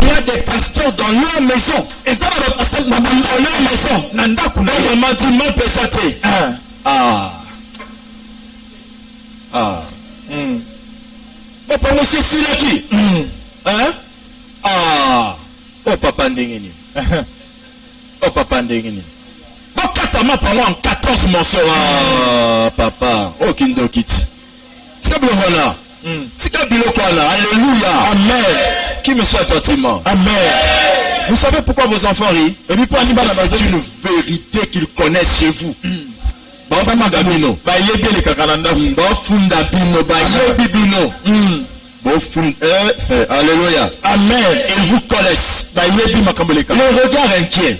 Il y a des pasteurs dans leur maison. Et ça va passer dans leur maison. On m'a dit non, péchaté. Papa, monsieur, c'est là qui? Hein? Oh, papa, ndengeni. Oh, papa, ndengeni. Oh, katama, pendant 14 morceaux. Papa. Oh, kindokit. C'est comme le voilà. C'est comme le voilà. Alléluia. Amen. Qui me soit attentivement. Amen. Vous savez pourquoi vos enfants rient? C'est une vérité qu'ils connaissent chez vous. Alléluia. Amen. Ils vous connaissent. Le regard inquiet.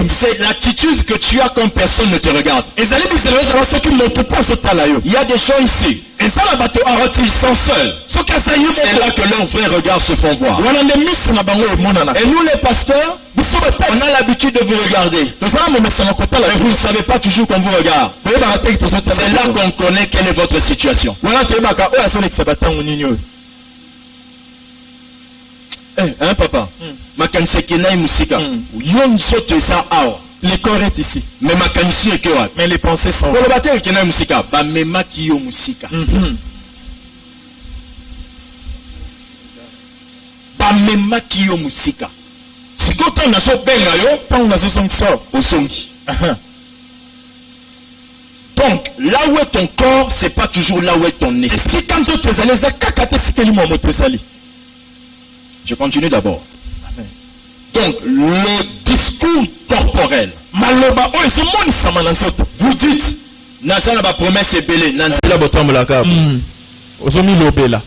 C'est l'attitude que tu as quand personne ne te regarde. Il y a des gens ici. Quand ils sont seuls, c'est là que leurs vrais regards se font voir. Et nous les pasteurs, on a l'habitude de vous regarder. Mais vous ne savez pas toujours qu'on vous regarde. C'est là qu'on connaît quelle est votre situation. Hein, papa? Le corps est ici. Mais les pensées sont. Donc, là où est ton corps, c'est pas toujours là où est ton esprit. Je continue d'abord. Donc, le discours corporel. Vous dites, Nazala ba promesse est belée, Nanzela botombo la kaba. Ozomi lobela.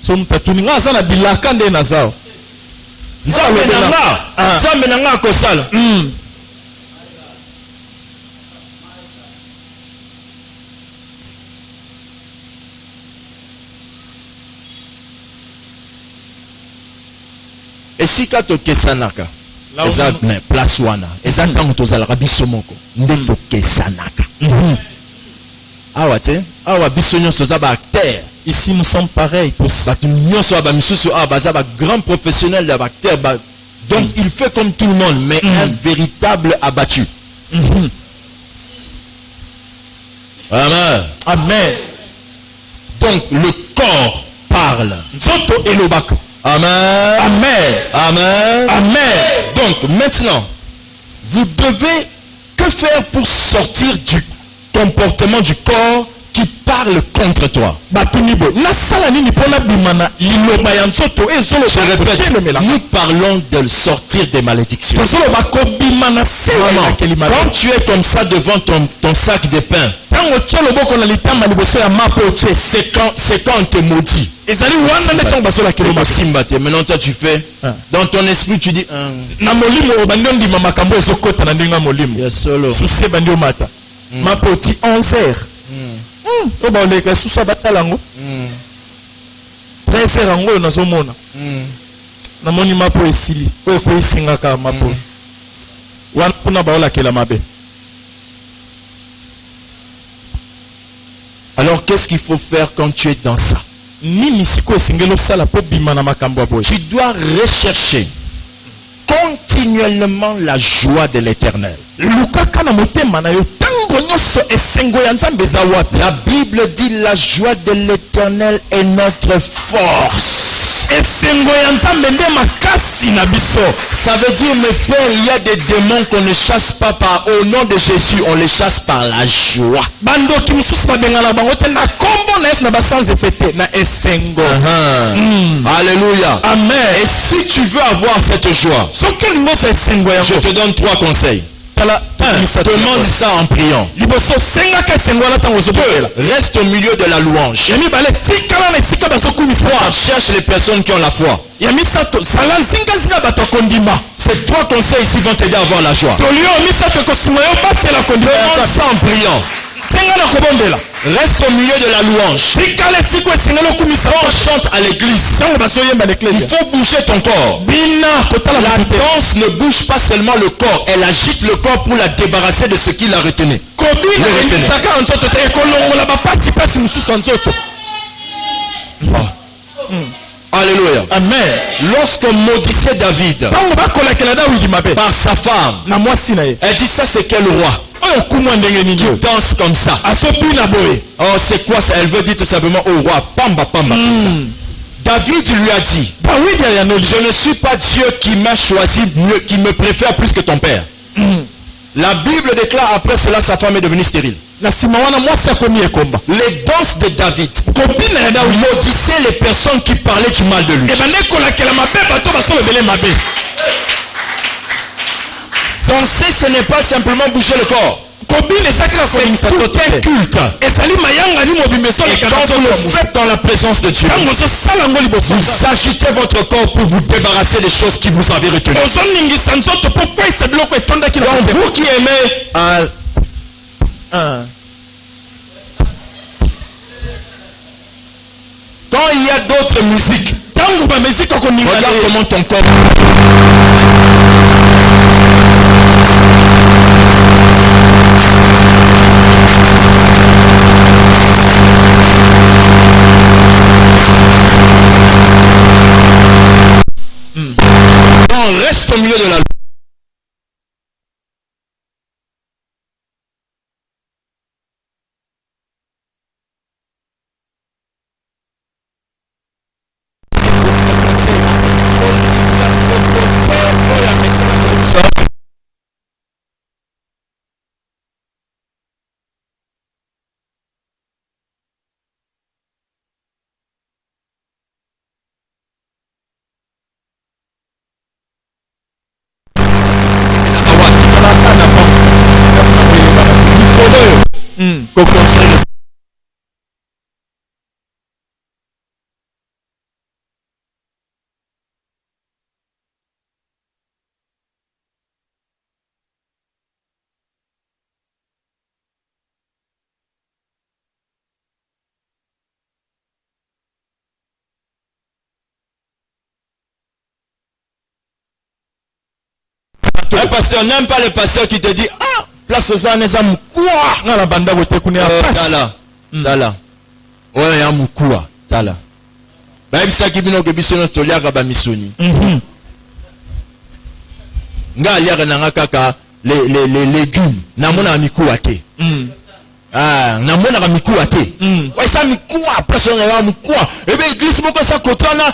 Somtatuni ngazala bilaka nde nazao. Nzambe nanga kosala. Et si kato kesanaka, mais place wana, ezatang tozala biso moko, ndeko kesanaka. Awate, awa bisonyo soza ba acteur. Ici nous sommes pareils tous. Ba nyonso ba misusu baza ba grand professionnel de acteur. Donc il fait comme tout le monde, mais un véritable abattu. Amen. Amen. Donc le corps parle. Nzoto elobaka. Amen. Amen. Amen. Amen. Donc maintenant, vous devez que faire pour sortir du comportement du corps qui parle contre toi? Je répète, nous parlons de sortir des malédictions. Quand tu es comme ça devant ton sac de pain, c'est quand on te maudit. Maintenant toi tu fais, dans ton esprit tu dis solo. 13h namoni mapo esili oyo koisingaka mapo wana kuna baolakela mabe. Alors qu'est-ce qu'il faut faire quand tu es dans ça? Tu dois rechercher continuellement la joie de l'Éternel. La Bible dit la joie de l'Éternel est notre force. Ça veut dire, mes frères, il y a des démons qu'on ne chasse pas au nom de Jésus, on les chasse par la joie. Alléluia. Amen. Et si tu veux avoir cette joie, je te donne 3 conseils. Demande ça en priant. Reste au milieu de la louange. 3. Cherche les personnes qui ont la foi. Ces 3 conseils ici vont t'aider à avoir la joie. Demande ça en priant. Reste au milieu de la louange. Quand on chante à l'église, il faut bouger ton corps. La danse ne bouge pas seulement le corps, elle agite le corps pour la débarrasser de ce qui la retenait. Alléluia. Amen. Lorsqu'on maudissait David par sa femme, elle dit ça c'est quel roi qui danse comme ça. Oh c'est quoi ça? Elle veut dire tout simplement au roi. Pamba pamba. David lui a dit, je ne suis pas Dieu qui m'a choisi, qui me préfère plus que ton père. La Bible déclare après cela sa femme est devenue stérile. Les danses de David maudissaient les personnes qui parlaient du mal de lui. Danser, ce n'est pas simplement bouger le corps. C'est tout un culte. Et quand vous le faites dans la présence de Dieu, vous agitez votre corps pour vous débarrasser des choses qui vous avaient retenu. Donc vous qui aimez quand il y a d'autres musiques, regarde comment ton corps on reste au milieu de la un pasteur n'aime pas le pasteur qui te dit ah place aux ânes à mukua tala ouais ya mukua tala ba bisa kibino ke biso no stolia ka ba misoni nga aliaka nanga kaka les légumes na mona mikuwa te ah na mona ka mikuwa te ouais ça mikuwa place on ya mukua et ben église moko sa kotana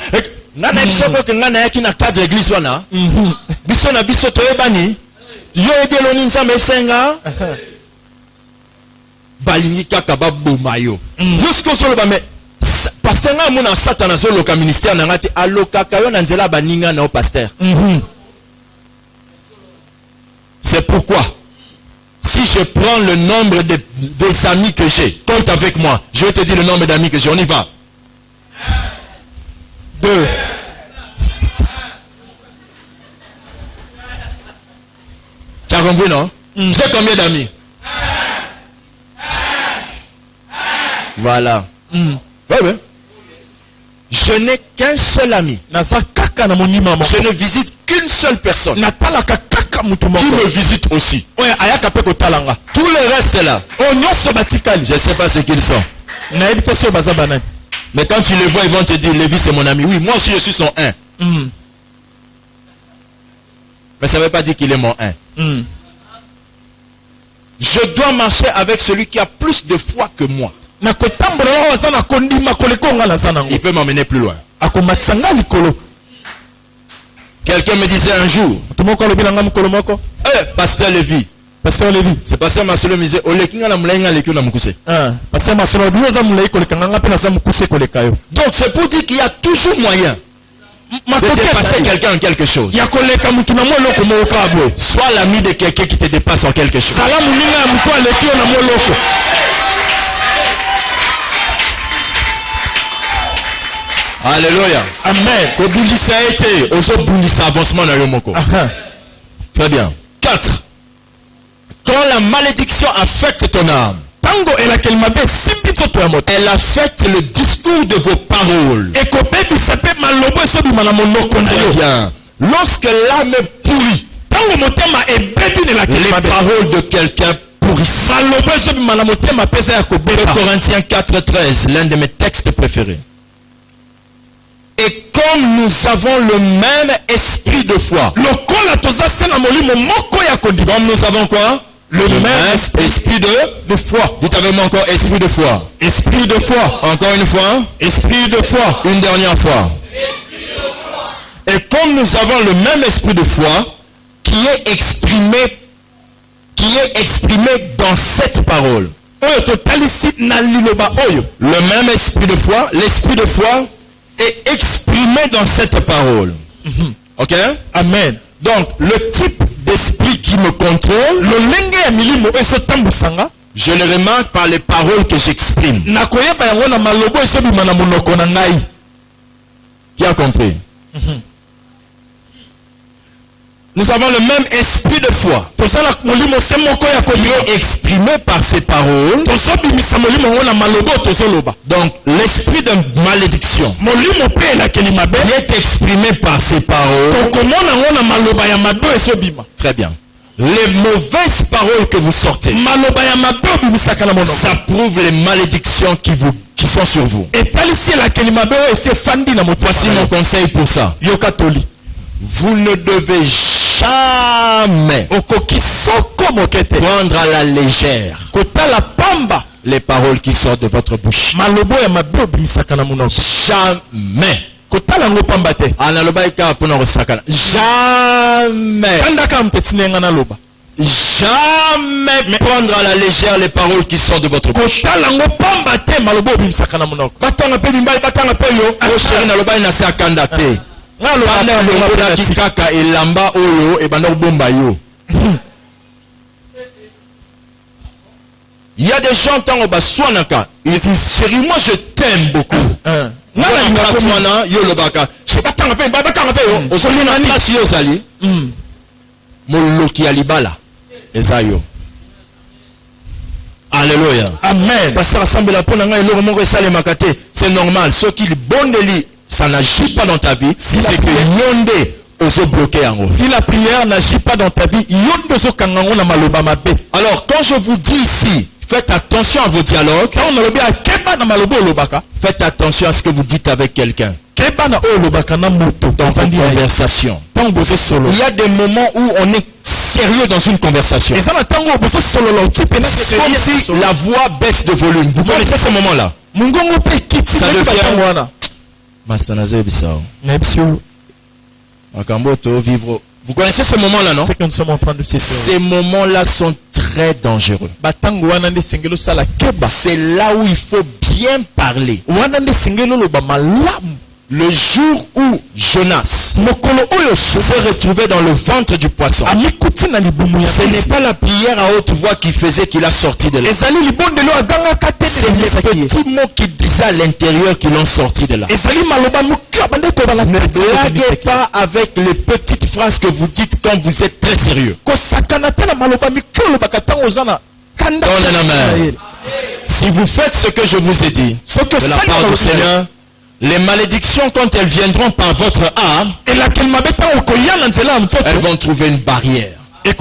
ngana biso ko ngana yaki na cadre église wana biso na biso toyebani yo ebeloni nzambe senga balingi kaka baboma yo jusqu'au solo ba mais pasteur nga mona satana solo ka ministère na ngati alokaka yo na nzela baninga na o pasteur. C'est pourquoi si je prends le nombre des amis que j'ai, compte avec moi, je vais te dire le nombre d'amis que j'ai, on y va. 2. Tu as compris, non? J'ai combien d'amis? Voilà. Ouais. Je n'ai qu'un seul ami. Je ne visite qu'une seule personne qui me visite aussi. Tout le reste est là. Je ne sais pas ce qu'ils sont. Mais quand tu les vois, ils vont te dire, Lévi c'est mon ami. Oui, moi aussi je suis son un. Mais ça ne veut pas dire qu'il est mon un. Je dois marcher avec celui qui a plus de foi que moi. Il peut m'emmener plus loin. Quelqu'un me disait un jour, Pasteur Lévi, c'est Pasteur Marcelo me disait, donc c'est pour dire qu'il y a toujours moyen de dépasser quelqu'un en quelque chose. Sois l'ami de quelqu'un qui te dépasse en quelque chose. Alléluia. Amen. Très bien. 4. Quand la malédiction affecte ton âme, Tango elakeli mabe simbi nzoto ya moto. Elle affecte le discours de vos paroles. Ekobebisa pe malobo esobima na monoko na yo. Bien. Lorsque l'âme est pourrie, Tango motema ebebi elakeli les mabe. paroles de quelqu'un pourrissent. Malobo esobima na motema pesa ya 2 kobeta. Corinthiens 4:13, l'un de mes textes préférés. Et comme nous avons le même esprit de foi. Lokola toza se na molimo moko ya kondima. Comme nous avons quoi? Le même esprit de foi. Dites avec moi encore, esprit de foi. Esprit de foi. Encore une fois. Esprit de foi. Une dernière fois. Et comme nous avons le même esprit de foi qui est exprimé dans cette parole. Oyo totalisi na liloba oyo. Le même esprit de foi, l'esprit de foi est exprimé dans cette parole. Ok? Amen. Donc, le type d'esprit qui me contrôle, Lolenge ya milimo esotambusanga. je le remarque par les paroles que j'exprime. Nakoyeba yango na malobo esobima na monoko na ngai. Qui a compris? Nous avons le même esprit de foi Tosala molimo se moko ya qui kondima. est exprimé par ces paroles. Tosobimisa molimo ngo na malobo tozoloba. Donc, l'esprit de malédiction Molimo pe elakeli mabe. qui est exprimé par ces paroles. Tokomona ngo na maloba ya mabe esobima. Très bien. Les mauvaises paroles que vous sortez, Maloba ya mabe obimisaka na monoko. ça prouve les malédictions qui sont sur vous. Etalisi elakeli mabe oyo esefandi na moto. Voici mon conseil pour ça. Yokatoli. Vous ne devez jamais Okoki soko mokete. prendre à la légère Kotala pamba. les paroles qui sortent de votre bouche. Malobo ya mabe obimisaka na monoko. Jamais. Kotala ngo pamba te. Analobaika pour nous sakana. Jamais. Kandaka mpetinenga na loba. Jamais prendre à la légère les paroles qui sortent de votre bouche. Kotala ngo pamba te malobo obimisaka na monoko. Batanga pe bimbali batanga pe yo. O chéri na lobai na sakanda te. Ngalo Banda longola kikaka elamba oyo e banda bomba yo. Il y a des gens tant baswanaka. Ils disent chérie, moi je t'aime beaucoup. Ngala ingaswana yo lobaka. Je batanga pe batanga pe yo. Osolina place yo zali. Moloki alibala. Ezayo. Alléluia. Amen. Parce que rassemble la pona nga eloro moko esale makate. C'est normal. Ce qui bondeli ça n'agit pas dans ta vie, c'est que yonde oso bloqué yango. Si la prière n'agit pas dans ta vie, yonde so kangango na maloba mabe. Alors quand je vous dis ici, faites attention à vos dialogues. Quand on a lobia keba na malobo lobaka. Faites attention à ce que vous dites avec quelqu'un. Keba na o lobaka na moto dans vos conversations. Il y a des moments où on est sérieux dans une conversation. Et ça na tango boso solo lo type na c'est comme si la voix baisse de volume. Vous connaissez ce moment-là? Mungongo pe kiti ça devient wana. Mastanazo bisao. Nebsio. Akamboto vivre. Vous connaissez ce moment-là, non? C'est que nous sommes en train de ces moments-là sont très dangereux. C'est là où il faut bien parler. Le jour où Jonas s'est retrouvé dans le ventre du poisson, ce n'est pas la prière à haute voix qui faisait qu'il a sorti de là. C'est les petits mots qu'il disait à l'intérieur qui l'ont sorti de là. Ne blaguez pas avec les petites phrases que vous dites quand vous êtes très sérieux. Si vous faites ce que je vous ai dit, de la part du Seigneur, les malédictions, quand elles viendront par votre âme, elles vont trouver une barrière. Ça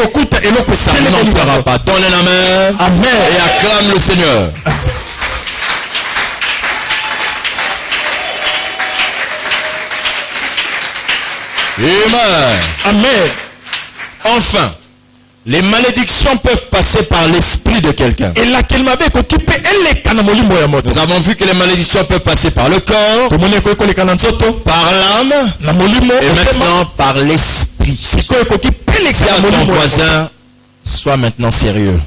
n'entrera pas. Donnez la main. Amen. Et acclame le Seigneur. Amen. Amen. Enfin, les malédictions peuvent passer par l'esprit de quelqu'un. Nous avons vu que les malédictions peuvent passer par le corps, par l'âme et maintenant par l'esprit. Si ton voisin soit maintenant sérieux.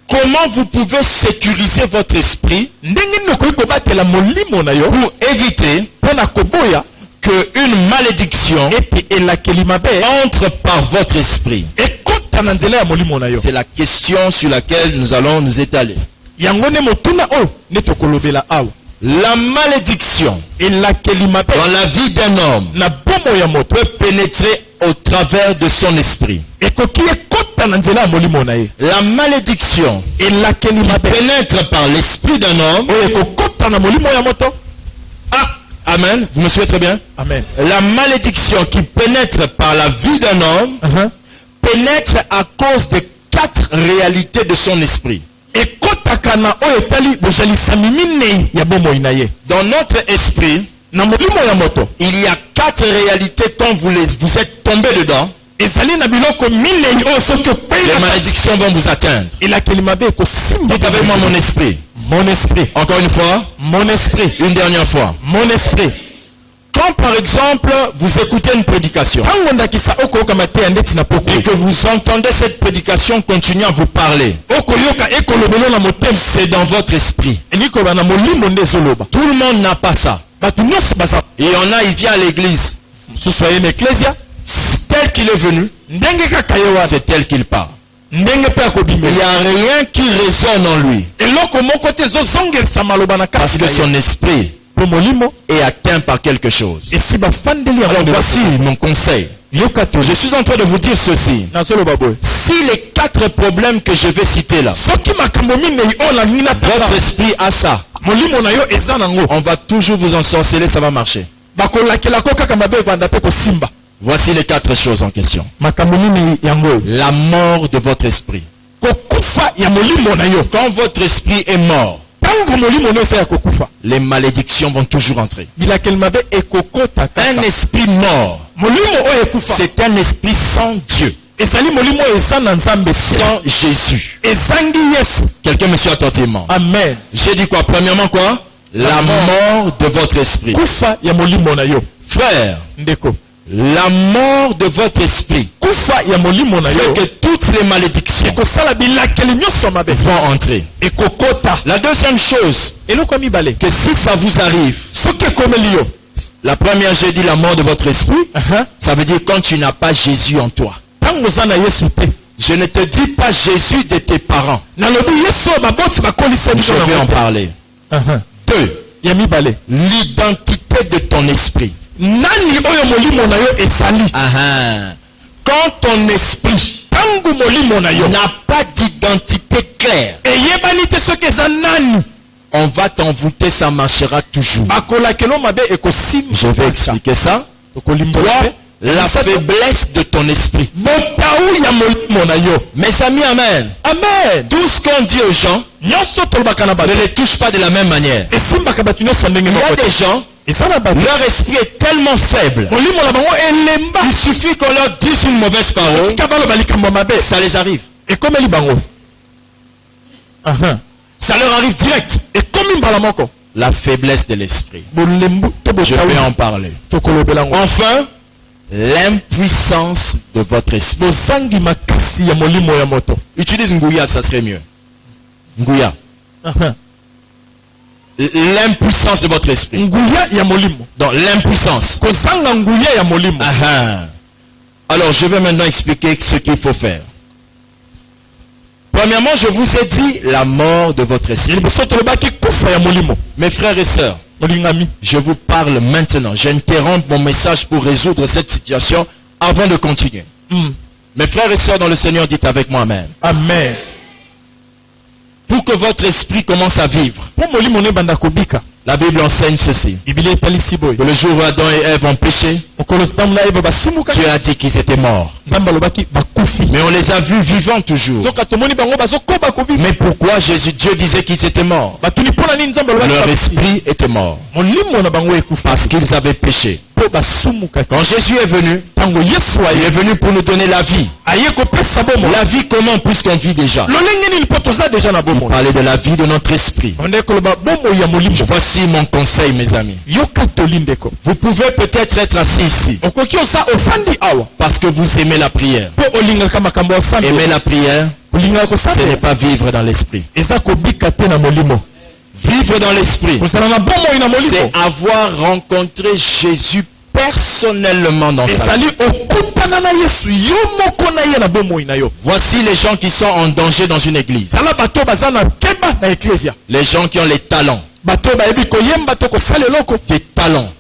Comment vous pouvez sécuriser votre esprit pour éviter qu'une malédiction entre par votre esprit? C'est la question sur laquelle nous allons nous étaler. La malédiction dans la vie d'un homme peut pénétrer au travers de son esprit. La malédiction qui pénètre par l'esprit d'un homme. Ah, amen. Vous me suivez très bien? Amen. La malédiction qui pénètre par la vie d'un homme pénètre à cause des 4 réalités de son esprit. Dans notre esprit, il y a 4 réalités quand vous êtes tombé dedans. Les malédictions vont vous atteindre. Dites avec moi mon esprit. Mon esprit. Encore une fois. Mon esprit. Une dernière fois. Mon esprit. Quand par exemple vous écoutez une prédication et que vous entendez cette prédication continuer à vous parler, c'est dans votre esprit. Tout le monde n'a pas ça. Et il y en a, il vient à l'église. Tel qu'il est venu, c'est tel qu'il part. Il n'y a rien qui résonne en lui. Parce que son esprit est atteint par quelque chose. Alors voici mon conseil. Je suis en train de vous dire ceci. Si les 4 problèmes que je vais citer là, votre esprit a ça, on va toujours vous ensorceler, ça va marcher. Voici les 4 choses en question. La mort de votre esprit. Quand votre esprit est mort, les malédictions vont toujours entrer. Un esprit mort, c'est un esprit sans Dieu, sans Jésus. Quelqu'un me suit attentivement. Amen. J'ai dit quoi? Premièrement quoi? La mort de votre esprit. Frère, la mort de votre esprit fait que toutes les malédictions vont entrer. La deuxième chose, que si ça vous arrive, la première, j'ai dit la mort de votre esprit, ça veut dire quand tu n'as pas Jésus en toi. Je ne te dis pas Jésus de tes parents. Je vais en parler. 2. L'identité de ton esprit. Quand ton esprit n'a pas d'identité claire, on va t'envoûter, ça marchera toujours. Je vais expliquer ça. 3. La faiblesse de ton esprit. Mes amis, amen. Amen. Tout ce qu'on dit aux gens ne les touche pas de la même manière. Il y a des gens, leur esprit est tellement faible. Il suffit qu'on leur dise une mauvaise parole, ça les arrive. Ça leur arrive direct. La faiblesse de l'esprit. Je vais en parler. Enfin, l'impuissance de votre esprit. Utilise Nguya, ça serait mieux. Nguya. L'impuissance de votre esprit. Donc l'impuissance. Alors je vais maintenant expliquer ce qu'il faut faire. Premièrement, je vous ai dit la mort de votre esprit. Mes frères et sœurs, je vous parle maintenant. J'interromps mon message pour résoudre cette situation avant de continuer. Mes frères et sœurs dans le Seigneur, dites avec moi amen. Amen. Pour que votre esprit commence à vivre, la Bible enseigne ceci. Que le jour où Adam et Ève ont péché, Dieu a dit qu'ils étaient morts. Mais on les a vus vivants toujours. Mais pourquoi Dieu disait qu'ils étaient morts? Leur esprit était mort. Parce qu'ils avaient péché. Quand Jésus est venu, il est venu pour nous donner la vie. La vie comment, puisqu'on vit déjà? On parlait de la vie de notre esprit. Voici mon conseil, mes amis. Vous pouvez peut-être être assis ici parce que vous aimez la prière. Aimer la prière, ce n'est pas vivre dans l'esprit. Vivre dans l'esprit, c'est avoir rencontré Jésus personnellement dans sa vie. Voici les gens qui sont en danger dans une église. Les gens qui ont les talents. Des talents.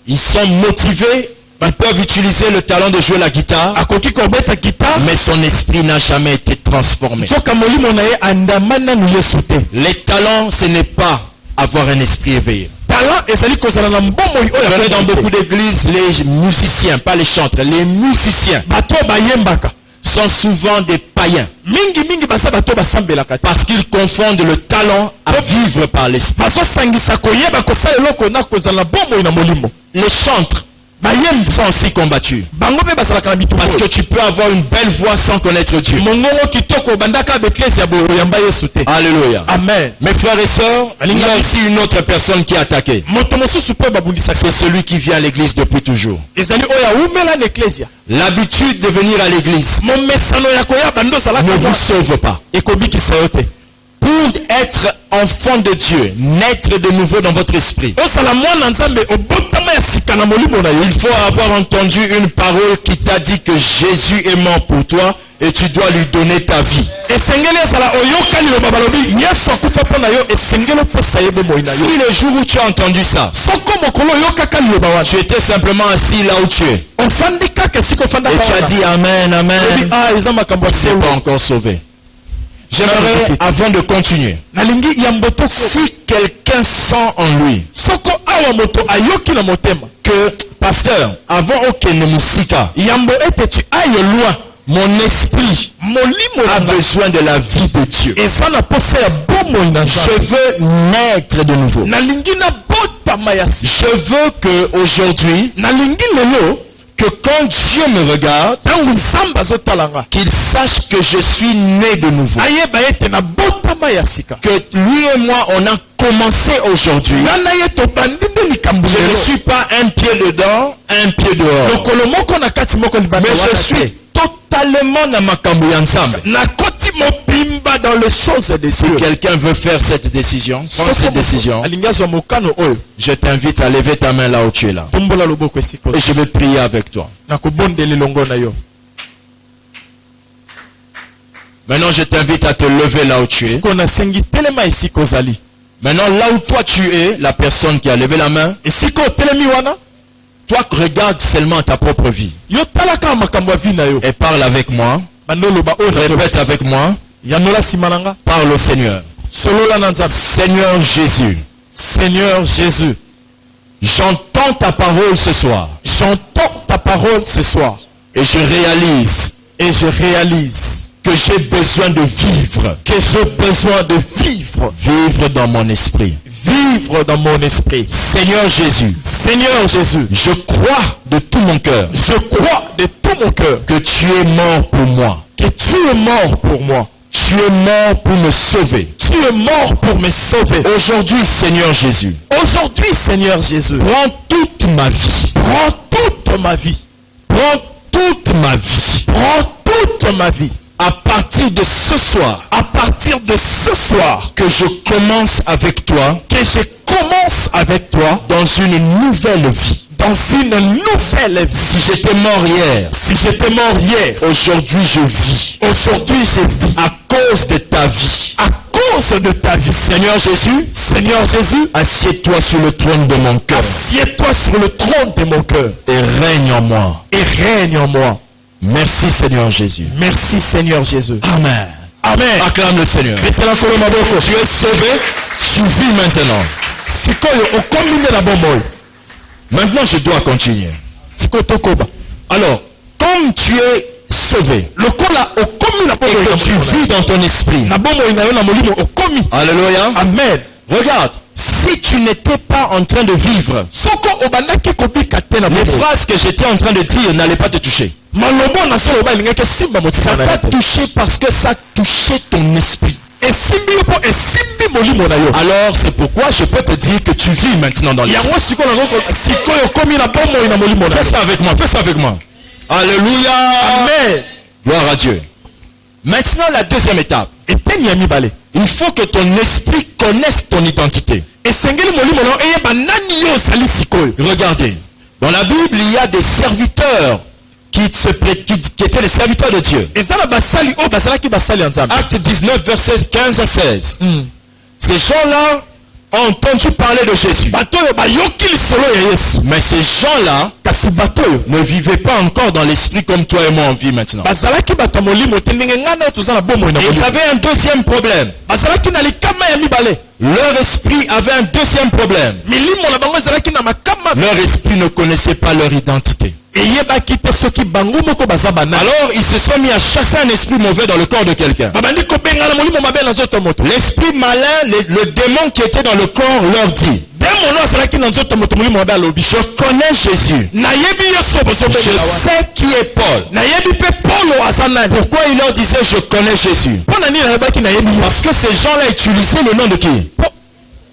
Ils sont motivés Ils peuvent utiliser le talent de jouer la guitare, akoki kobeta guitare mais son esprit n'a jamais été transformé. soka molimo na ye andamana nu yesu te. Les talents, ce n'est pas avoir un esprit éveillé. Talent ezali kozala na mbomoi oyo Vous verrez dans beaucoup d'églises, les musiciens, pas les chantres, les musiciens bato bayembaka sont souvent des païens mingi basa bato basambelaka te parce qu'ils confondent le talent à vivre par l'esprit. bazosangisa koyeba kosala eloko na kozala na bomoi na molimo. Les chantres bayembi sont aussi combattus bango mpe basalaka na bitumbu parce que tu peux avoir une belle voix sans connaître Dieu. mongongo kitoko bandaka beklesi ya boyamba yesu te. Alléluia. Amen. Mes frères et sœurs, il y a ici une autre personne qui est attaquée. moto mosusu mpe babundisaka C'est celui qui vient à l'église depuis toujours. ezali oyo awumela na eklesia. L'habitude de venir à l'église momesano ya koyaba ndo ne ozalaka vous sauve pas. ekobikisa yo te. Pour être enfant de Dieu, naître de nouveau dans votre esprit, ozala mwana nzambe obotama ya sika na molimo na yo il faut avoir entendu une parole qui t'a dit que Jésus est mort pour toi et tu dois lui donner ta vie. esengeli ezala oyoka liloba balobi yesu akufa mpo na yo esengeli opesa ye bomoi na yo. Si le jour où tu as entendu ça, soko mokolo oyokaka liloba wana tu étais simplement assis là où tu es ofandi kaka esika et ofandaka tu as wana dit Amen, obi Amen, eza makambo ya tu n'es sewu. pas encore sauvé. J'aimerais, avant de continuer, nalingi ya mboto si quelqu'un sent en lui soko awa moto ayoki na motema que, pasteur, avant aucun musika, yambo ete tu aille loin mon esprit molimo a nanga besoin de la vie de Dieu. eza na posa ya bomoi na Je nzambe. veux naître de nouveau. nalingi nabotama ya sika. Je veux que aujourd'hui, nalingi lelo que quand Dieu me regarde, ntango nzambe azotala nga qu'il sache que je suis né de nouveau. ayeba ete nabotama ya sika. Que lui et moi, on a commencé aujourd'hui. nga na ye tobandi nde likambo Je ne lelo. suis pas un pied dedans, un pied dehors. lokolo moko na kati moko libanda Mais wana je te. suis totalement na makambo ya nzambe. nakoti mobimba dans les choses de Si Dieu. quelqu'un veut faire cette décision, prendre cette décision, alingi azwa mokano oyo je t'invite à lever ta main là où tu es là. tombola loboko esika Et je vais prier avec toi. nakobondela elongo na yo. Maintenant, je t'invite à te lever là où tu es. siko nasengi telema esika ozali. Maintenant, là où toi tu es, la personne qui a levé la main, esika otelemi wana toi regarde seulement ta propre vie yo talaka makambo ya vi na yo. et parle avec moi. bando loba oyo Répète avec moi. yanola nsima na nga Parle au Seigneur. solola na nzambe. Seigneur Jésus, Seigneur Jésus, j'entends ta parole ce soir j'entends ta parole ce soir et je réalise et je réalise que j'ai besoin de vivre. que j'ai besoin de vivre. Vivre dans mon esprit. Vivre dans mon esprit. Seigneur Jésus, Seigneur Jésus, je crois de tout mon cœur je crois de tout mon cœur que tu es mort pour moi. que tu es mort pour moi. Tu es mort pour me sauver. Tu es mort pour me sauver. Aujourd'hui, Seigneur Jésus, Aujourd'hui, Seigneur Jésus, prends toute ma vie. prends toute ma vie. Prends toute ma vie. Prends toute ma vie. À partir de ce soir, À partir de ce soir, que je commence avec toi que je commence avec toi dans une nouvelle vie. dans une nouvelle vie. Si j'étais mort hier, Si j'étais mort hier, aujourd'hui je vis. aujourd'hui je vis. À cause de ta vie. À cause de ta vie, Seigneur Jésus, Seigneur Jésus, assieds-toi sur le trône de mon cœur assieds-toi sur le trône de mon cœur et règne en moi. et règne en moi. Merci Seigneur Jésus. Merci Seigneur Jésus. Amen. Amen. Acclame le Seigneur. Betela kolo maboko. Tu es sauvé, tu vis maintenant. Sikoyo okomi nde na bomoi. Maintenant je dois continuer. Sikoyo tokoba. Alors, comme tu es sauvé Lokola okomi na et bomoi que tu vis dans ton esprit. na bomoi na yo na molimo okomi. Alléluia. Amen. Regarde, si tu n'étais pas en train de vivre, Soko obandaki kobika te na les bomoi. phrases que j'étais en train de dire n'allaient pas te toucher. Malobo na solo ba lingaki simba Ça motisa na t'a yo te. touché parce que ça touchait ton esprit. Esimbi yo po esimbi molimo na yo. Alors c'est pourquoi je peux te dire que tu vis maintenant dans l'esprit. Yango sikoyo na sikoyo okomi na bomoi na molimo na Fais yo. ça avec moi, fais ça avec moi. Alléluia. Amen. Gloire à Dieu. Maintenant la deuxième étape. Eteni ya mibale. Il faut que ton esprit connaisse ton identité. Esengeli molimo na yo eyeba nani yo ozali sikoyo. Regardez, dans la Bible, il y a des serviteurs qui étaient les serviteurs de Dieu. Eza na basali oyo bazalaki basali ya nzambe. Acte 19, versets 15 à 16. Ces gens-là ont entendu parler de Jésus. bato oyo bayoki lisolo ya yesu. Mais ces gens-là kasi bato oyo ne vivaient pas encore dans l'esprit comme toi et moi on vit maintenant. bazalaki bato ya molimo te ndenge ngai na yo toza na bomoi na Et ils molimo avaient un deuxième problème. bazalaki na likama ya mibale Leur esprit avait un deuxième problème. milimo na bango ezalaki na makama Leur esprit ne connaissait pas leur identité. eyebaki te soki bango moko baza banani Alors ils se sont mis à chasser un esprit mauvais dans le corps de quelqu'un. babandi kobengana molimo mabe na nzoto moto L'esprit malin, le démon qui était dans le corps leur dit, demono azalaki na nzoto moto molimo mabe alobi je connais Jésus. nayebi yesu Je bozobengela wana sais qui est Paul. nayebi mpe polo aza nani Pourquoi il leur disait je connais Jésus? mpo na nini nayebaki nayebi Parce yesu que ces gens-là utilisaient le nom de qui?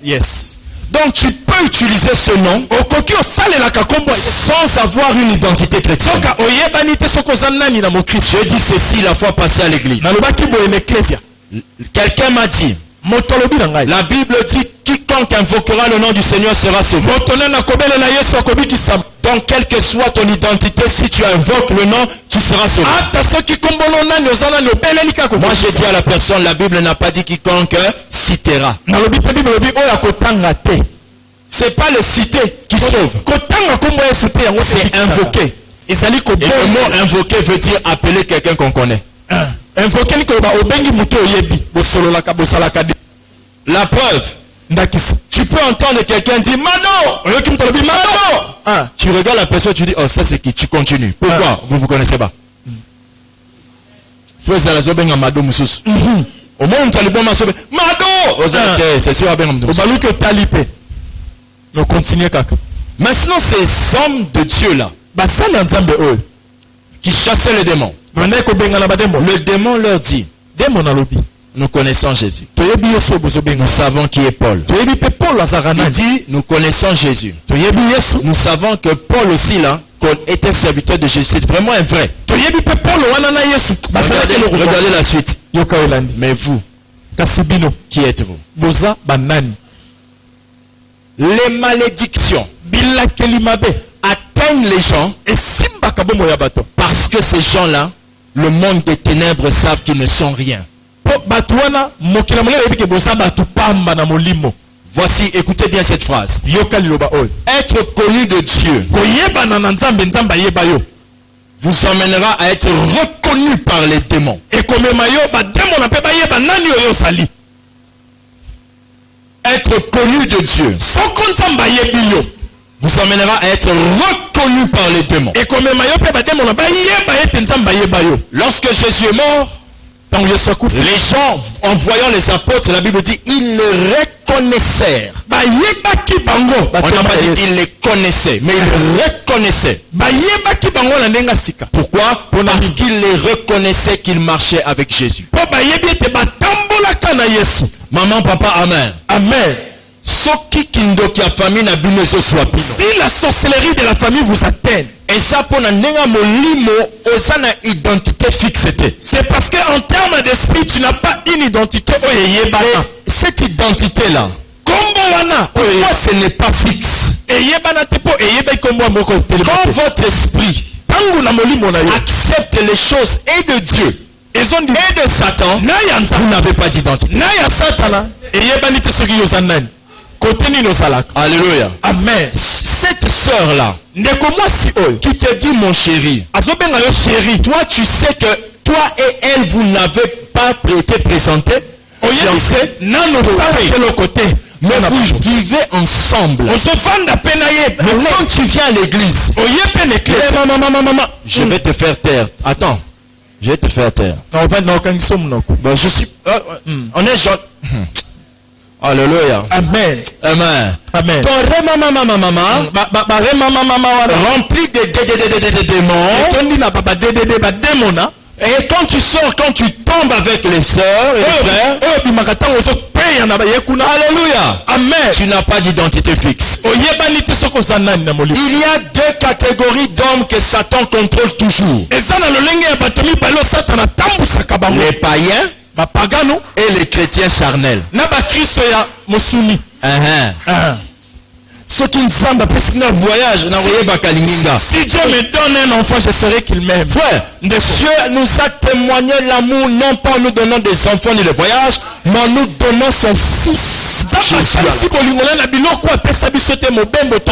yes Donc tu peux utiliser ce nom okoki osalelaka nkombo ya yesu sans avoir une identité chrétienne. soka oyebani te soki oza nani na mokristo Je dis ceci la fois passée à l'église. nalobaki boye na eklesia Quelqu'un m'a dit, moto alobi na ngai la Bible dit quiconque invoquera le nom du Seigneur sera sauvé. moto nani akobelela yesu akobikisama Donc quelle que soit ton identité, si tu invoques le nom, tu seras sauvé. ata soki nkombono nani oza nani obeleli kaka Moi j'ai dit à la personne, la Bible n'a pas dit quiconque citera. nalobi te bible lobi oyo akotanga te C'est pas le citer qui sauve. kotanga nkombo ya yesu te yango C'est invoquer. ezali Et le mot invoquer veut dire appeler quelqu'un qu'on connaît. invokeli koloba obengi moto oyebi bosololaka bosalaka de La preuve, ndakisa tu peux entendre quelqu'un dire Mano. oyoki moto alobi mano Tu regardes la personne, tu dis oh ça c'est qui? Tu continues. Pourquoi? Vous connaissez pas. Frère Zalazo benga Mado Moussous. Au moins on t'a le bon masobe. Mado. C'est sûr benga Mado. obaluki otali mpe me continue kaka Maintenant ces hommes de Dieu là basali ya nzambe oyo qui chassaient les démons. bandaki kobengana bademo Le démon leur dit demo nalobi nous connaissons Jésus. toyebi yesu oyo bozobenga Nous savons qui est Paul. toyebi mpe paul azalaka Il nani dit nous connaissons Jésus. toyebi yesu Nous savons que Paul aussi là était serviteur de Jésus. C'est vraiment un vrai. toyebi mpe paul wana na yesu basalaki Regardez la suite. yoka elandi Mais vous, kasi bino qui êtes-vous? boza banani Les malédictions bilakeli mabe atteignent les gens esimbaka bomoi ya bato parce que ces gens-là, le monde des ténèbres savent qu'ils ne sont rien. mpo bato wana mokili na molimo oyebi ke boza bato pamba na molimo Voici, écoutez bien cette phrase. yoka liloba oyo Être connu de Dieu koyebana na nzambe nzambe ayeba yo vous emmènera à être reconnu par les démons. ekomema yo bademo na mpe bayeba nani oyo ozali Être connu de Dieu soko nzambe ayebi yo vous emmènera à être reconnu par les démons. ekomema yo mpe bademo na bayeba ete nzambe ayeba yo Lorsque Jésus est mort, ntango yesu akufi les gens, en voyant les apôtres, la Bible dit, ils le reconnaissèrent. bayebaki bango On n'a batema pas ya dit yesu qu'ils les connaissaient, mais ils le reconnaissaient. bayebaki bango na ndenge sika Pourquoi? Parce qu'ils les reconnaissaient qu'ils marchaient avec Jésus. mpo bayebi ete batambolaka na yesu Maman, papa, amen. amen Soki kindoki ya famille na bino soit pino. si la sorcellerie de la famille vous atteigne Et ça pour na nenga molimo osana identité fixe te. c'est parce que en termes d'esprit tu n'as pas une identité oyo eyebana Cette identité là, kombo wana oyo pourquoi ce n'est pas fixe? eyebana te mpo eyebaki kombo ya moko etelema Quand te votre esprit ntango na molimo na yo accepte les choses et de Dieu ezondi et de Satan, na ya vous nzambe n'avez pas d'identité. na ya satana eyebani te soki yo oza nani kote nini ozalaka Alléluia. amen Cette sœur là ndeko mwasi oyo qui te dit mon chéri, azobenga yo chéri toi tu sais que toi et elle vous n'avez pas été présentés, fiancés, nano Oui. eloko te mais vous vivez ensemble. ozofanda mpe na ye Mais quand tu viens à l'église, oye mpe na eklese maman, je vais te faire taire. Attends, je vais te faire taire. na okangisa monoko Bon, je suis. On est jeune. Alléluia. amen Amen. amen Ton ré maman, baremama mama wana rempli de démons. etondi na babadedede bademona Et quand tu sors, quand tu tombes avec les sœurs et les frères, oyo bimaka ntango ozopeya na baye kuna alléluia, amen tu n'as pas d'identité fixe. oyebani te soki oza nani na molimo Il y a deux catégories d'hommes que Satan contrôle toujours. eza na lolenge ya bato mibale oyo satana atambusaka bango Les païens bapagano et les chrétiens charnels. na bakristo ya mosuni Ce qui nous semble presque un voyage, Si Dieu me donne un enfant, je saurai qu'il m'aime. Frère, Dieu nous a témoigné l'amour, non pas en nous donnant des enfants ni le voyage, mais en nous donnant son fils. Jésus. On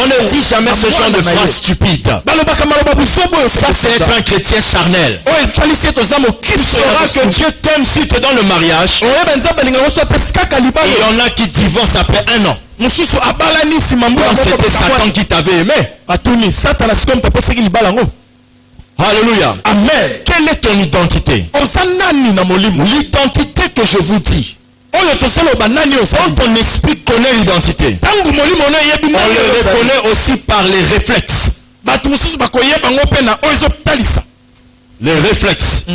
ne dit jamais ce genre de phrase stupide. Ça, c'est être un chrétien charnel. Tu sauras que Dieu t'aime s'il te donne le mariage. Il y en a qui divorcent après 1 an. C'était Satan qui t'avait aimé. Alléluia. Amen. Quelle est ton identité? L'identité que je vous dis. Quand ton esprit connaît l'identité, on le reconnaît aussi par les réflexes. Les réflexes.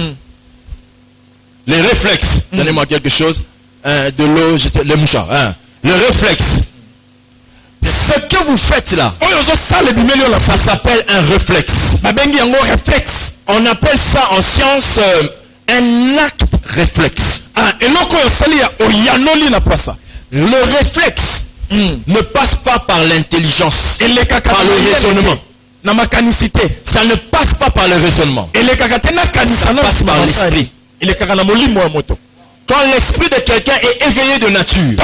Les réflexes. Donnez-moi quelque chose. De l'eau, les mouchards. Le réflexe. Ce que vous faites là, ça s'appelle un réflexe. On appelle ça en science un acte réflexe. Le réflexe ne passe pas par l'intelligence, par le raisonnement. Ça ne passe pas par le raisonnement. Ça passe par l'esprit. Quand l'esprit de quelqu'un est éveillé de nature,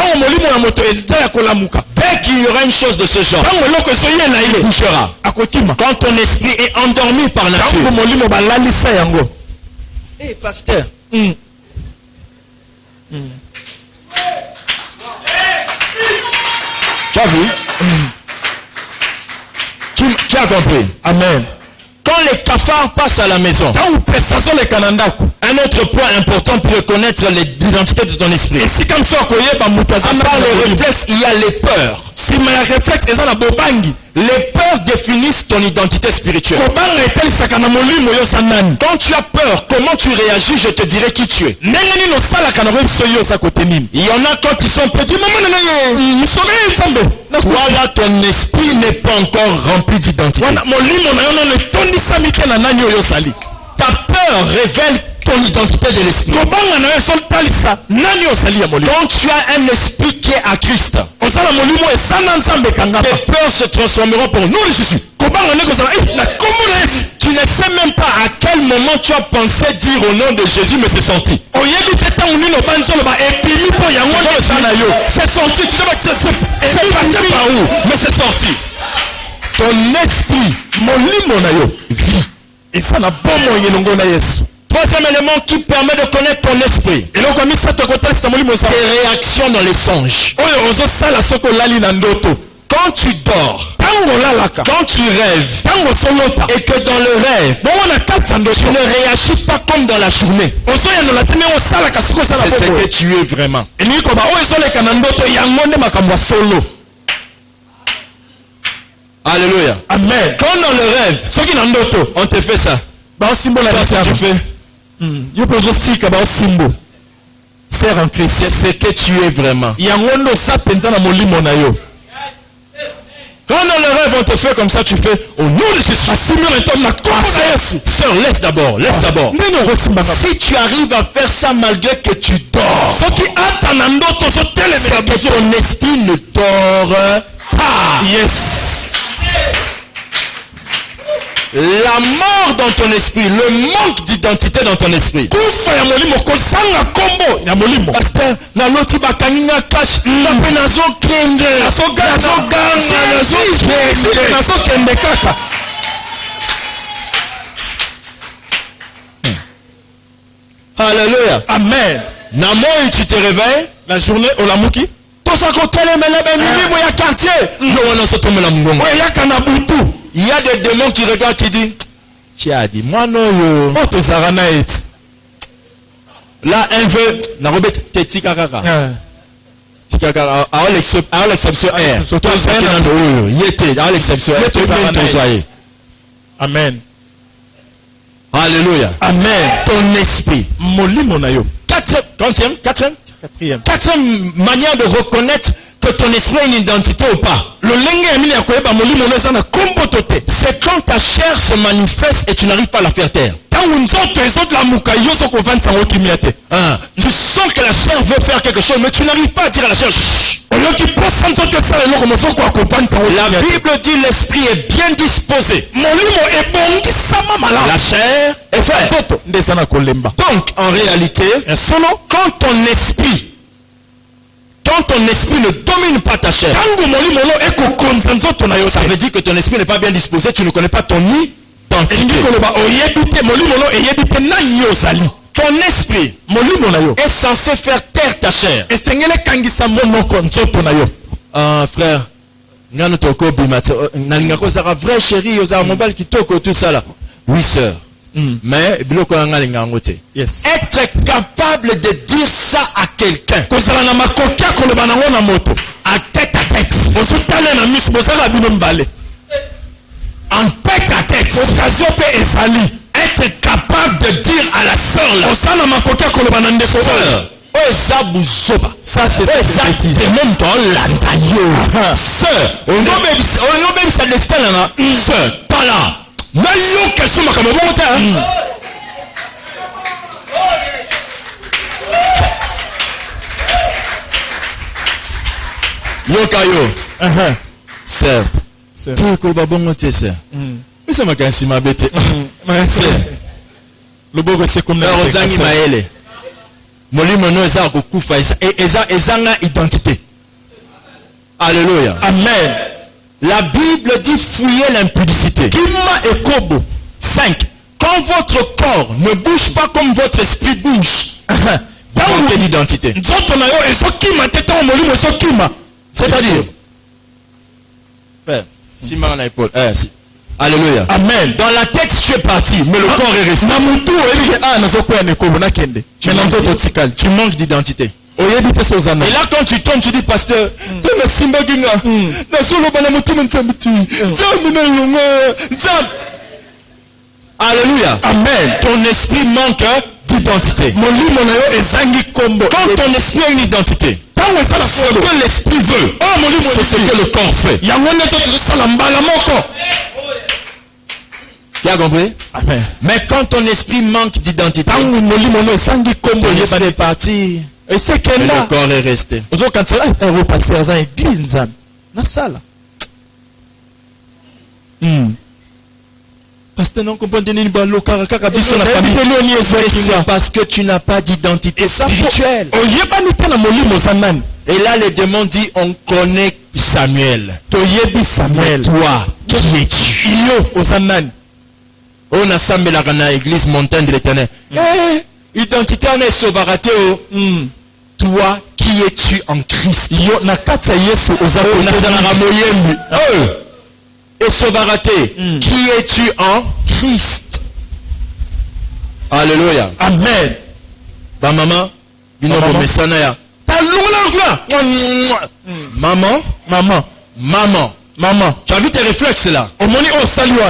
dès qu'il y aura une chose de ce genre, il bougera. Quand ton esprit est endormi par nature. Hey, pasteur. Tu as vu? Qui a compris? Amen. Quand les cafards passent à la maison, un autre point important pour reconnaître l'identité de ton esprit. À part le réflexe, il y a les peurs. Les peurs définissent ton identité spirituelle. Quand tu as peur, comment tu réagis, je te dirai qui tu es. Il y en a quand ils sont petits. Voilà, ton esprit n'est pas encore rempli d'identité. Ta peur révèle ton identité de l'esprit. Quand tu as un esprit qui est à Christ, tes peurs se transformeront pour nous les Jésus. Tu ne sais même pas à quel moment tu as pensé dire au nom de Jésus, mais c'est sorti. C'est sorti. Tu sais pas c'est passé par où, mais c'est sorti. Ton esprit vit. Troisième élément qui permet de connaître ton esprit. Tes réactions dans les songes. Quand tu dors, quand tu rêves, et que dans le rêve, tu ne réagis pas comme dans la journée. C'est ce que tu es vraiment. Alléluia. Amen. Quand dans le rêve, on te fait ça. Qu'est-ce que tu fais? C'est ce que tu es vraiment. Quand dans le rêve on te fait comme ça, tu fais au nom de Jésus. Sœur, laisse d'abord. Si tu arrives à faire ça malgré que tu dors, c'est que ton esprit ne dort pas. Yes. La mort dans ton esprit, le manque d'identité dans ton esprit. Pasteur, na loti bakanginga cash, na penazo kende, nazo kende kaka. Alléluia. Amen. Na moi tu te réveilles la journée au lamuki. Il y a des démons qui regardent qui disent tiens dit moi non yo là un veut na robet tetika kaka tika kaka à l'exception amen. Alléluia. Amen. Ton esprit molimo na yo. Quatrième manière de reconnaître que ton esprit a une identité ou pas. C'est quand ta chair se manifeste et tu n'arrives pas à la faire taire. Tu sens que la chair veut faire quelque chose, mais tu n'arrives pas à dire à la chair. Chut. La Bible dit l'esprit est bien disposé. La chair est faite. Donc, en réalité, quand ton esprit ne domine pas ta chair, ça veut dire que ton esprit n'est pas bien disposé, tu ne connais pas ton identité. Ton esprit est censé faire taire ta chair. Frère, vrai chéri, tout ça là. Oui, sœur. Mais être capable de dire ça à quelqu'un à tête à tête, en tête à tête, être capable de dire à la sœur là, ça c'est sœur, sœur, identité. Alléluia. Amen. La Bible dit fouiller l'impudicité. 5. Quand votre corps ne bouge pas comme votre esprit bouge, vous manquez d'identité. C'est-à-dire, alléluia. Amen. Dans la tête, tu es parti, mais le corps est resté. Tu manques d'identité. Et là, quand tu tombes, tu dis, pasteur, alléluia. Amen. Ton esprit manque d'identité. Quand ton esprit a une identité, ce que l'esprit veut, c'est ce que le corps fait. Tu as compris? Amen. Mais quand ton esprit manque d'identité, ton esprit est parti, et le corps est resté. Pasteur, non, c'est parce que tu n'as pas d'identité spirituelle. Et là, les démons disent, on connaît Samuel. Mais toi, qui es-tu? On a samé la église montagne de l'éternel. Identité, on est sauvaraté. Toi, qui es-tu en Christ? Et sauvaraté, qui es-tu en Christ? Alléluia. Amen. Ba maman, maman, tu as vu tes réflexes là?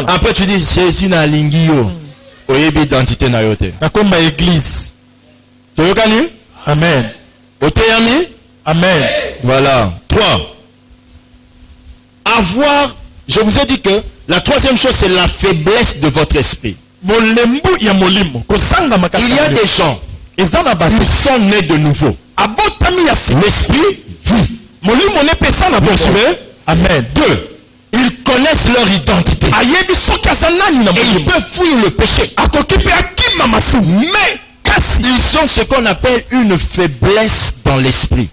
Après tu dis Jésus na lingio. Oyebi identité na yote. Nakomba église. Toyokani? Amen. Oteyami? Amen. Voilà. 3. Avoir, je vous ai dit que la troisième chose c'est la faiblesse de votre esprit. Il y a des gens, ils sont nés de nouveau. L'esprit vit. Vous suivez? Amen. 2. Ils connaissent leur identité. Et ils peuvent fuir le péché. Mais ils ont ce qu'on appelle une faiblesse dans l'esprit.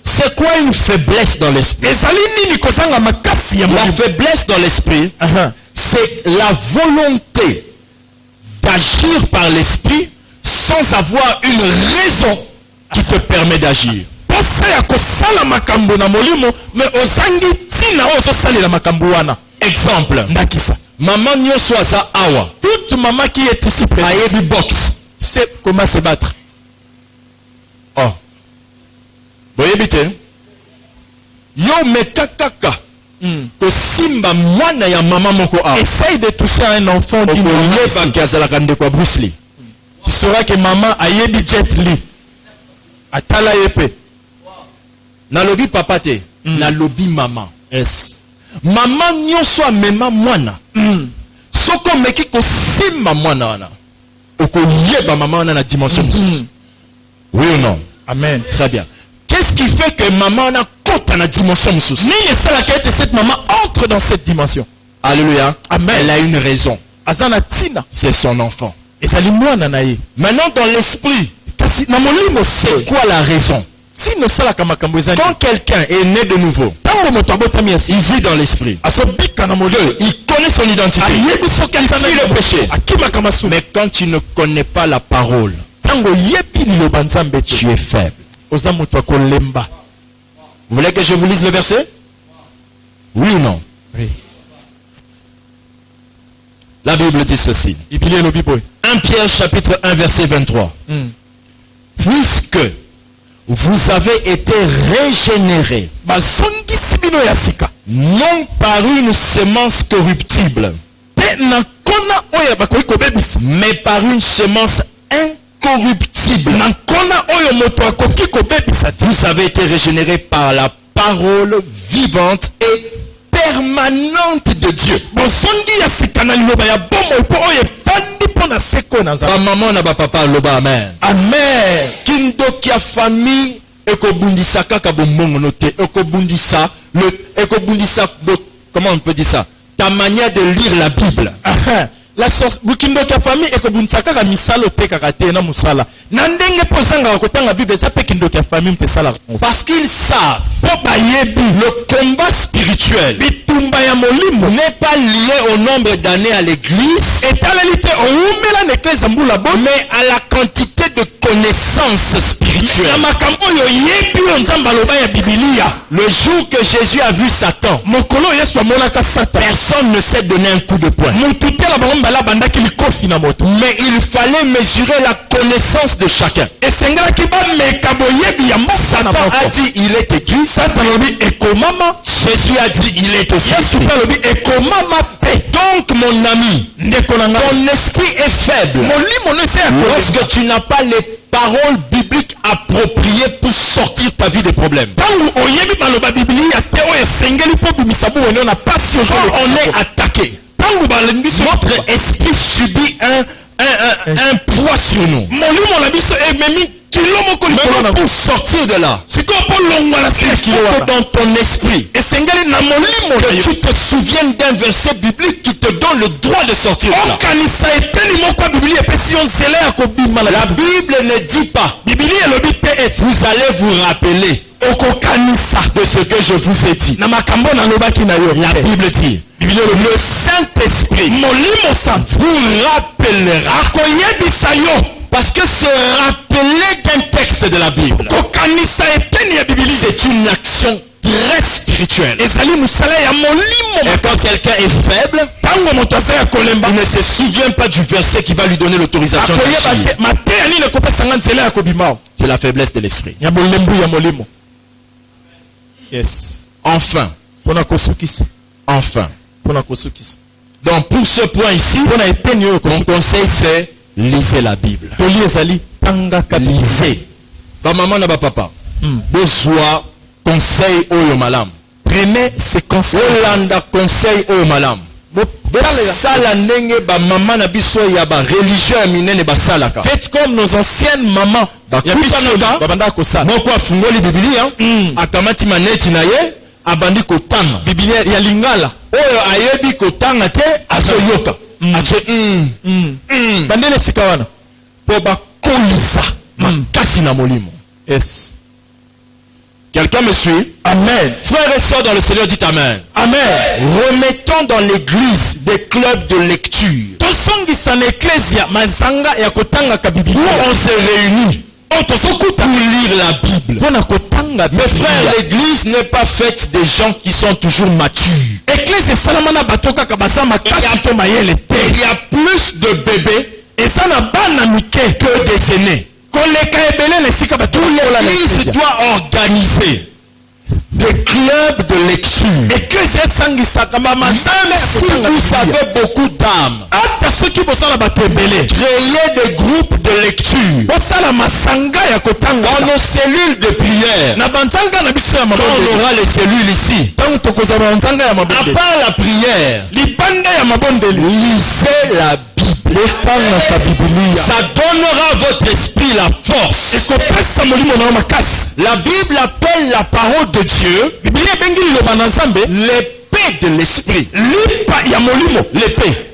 C'est quoi une faiblesse dans l'esprit? La faiblesse dans l'esprit, c'est la volonté d'agir par l'esprit sans avoir une raison qui te permet d'agir. Exemple. Maman nyonso asa awa. Toute maman qui est ici présente boxe. sait comment se battre. Oh. Boyebite. Yo mekakaka. Ko simba mwana ya maman moko awa. Essaye de toucher un enfant d'une maman. Bruce Lee. Tu sauras que maman a yebi Jet Li. Atala yepe. Na lobi papa te. Na lobi maman. Yes. Maman nyonso amema mwana. Soko meki ko sima mwana wana. Oko yeba maman wana na dimension. Oui ou non? Amen. Très bien. Qu'est-ce qui fait que maman wana kota na dimension mususu? Nini sala kete cette maman entre dans cette dimension? Alléluia. Amen. Elle a une raison. Azana tina. C'est son enfant. Et ça mwana na ye. Maintenant dans l'esprit, Kasi na molimo c'est quoi la raison? Si no sala kama kambo ezani. Quand quelqu'un est né de nouveau, Tango moto abotami ya il vit dans l'esprit. asobika na molimo. Il connaît son identité. Ayebi soki Il fuit le péché. Akima kama su. Mais quand tu ne connais pas la parole, Tango yebi liloba nzambe tu es faible. Oza moto akolemba. Vous voulez que je vous lise le verset? Oui ou non? Oui. La Bible dit ceci. 1 Pierre chapitre 1 verset 23. Puisque vous avez été régénérés, non par une semence corruptible, mais par une semence incorruptible. Vous avez été régénérés par la parole vivante et permanente de Dieu. Ba maman na ba papa loba amen. Amen. Kindokia famille ekobundisa kaka bomongo note ekobundisa comment on peut dire ça? Ta manière de lire la Bible. La source bukindo ka famille ekobundisa kaka misalo te kaka te na musala. Na ndenge posanga kotanga Bible ça pe kindo ka famille te sala. Parce qu'ils savent le combat spirituel n'est pas lié au nombre d'années à l'église, mais à la quantité de connaissances spirituelles. Le jour que Jésus a vu Satan, personne ne s'est donné un coup de poing. Mais il fallait mesurer la connaissance de chacun. Satan a dit il est écrit. Jésus a dit il est aussi écrit. Donc mon ami, ton esprit est faible lorsque tu n'as pas les paroles bibliques appropriées pour sortir ta vie des problèmes. Quand on est attaqué, notre esprit subit un poids sur nous. Maintenant, pour sortir de là, il faut que dans ton esprit, que tu te souviennes d'un verset biblique qui te donne le droit de sortir de là. La Bible ne dit pas, vous allez vous rappeler de ce que je vous ai dit. La Bible dit, le Saint-Esprit vous rappellera. Parce que se rappeler d'un texte de la Bible, c'est une action très spirituelle. Et quand quelqu'un est faible, il ne se souvient pas du verset qui va lui donner l'autorisation d'agir. C'est la faiblesse de l'esprit. Yes. Enfin. Enfin. Donc pour ce point ici, mon conseil c'est lisez la Bible. Lisez. Ba maman na ba papa. Besoin conseil oyo malam. Prenez ces conseils. Olanda conseil oyo malam. Sala ndenge ba maman na biso ya ba religieux minene ba salaka. Faites comme nos anciennes mamans. Babanda ko sala. Moko afungoli Biblia, akamati maneti na ye, abandi kotanga. Biblia ya lingala. Oyo ayebi kotanga te azoyoka. Bandele sikawana. Po ba kolisa makasi na molimo. Yes. Quelqu'un me suit? Amen. Frères et sœurs dans le Seigneur, dites Amen. Amen. Remettons dans l'église des clubs de lecture. Où on se réunit pour lire la Bible. Mes frères, l'église n'est pas faite des gens qui sont toujours matures. Il y a plus de bébés que des aînés. L'église doit organiser des clubs de lecture. Même si vous avez beaucoup d'âmes, créez des groupes de lecture dans nos cellules de prière. Quand on aura les cellules ici, ntango tokozala na nzanga ya À mabondeli part la prière, libanda ya mabondeli lisez la Bible. etangaka bibilia Ça donnera à votre esprit la force. ekopesa molimo na yo makasi. La Bible appelle la parole de Dieu bibilia ebengi liloba na nzambe l'épée de l'esprit. lipa ya molimo. L'épée.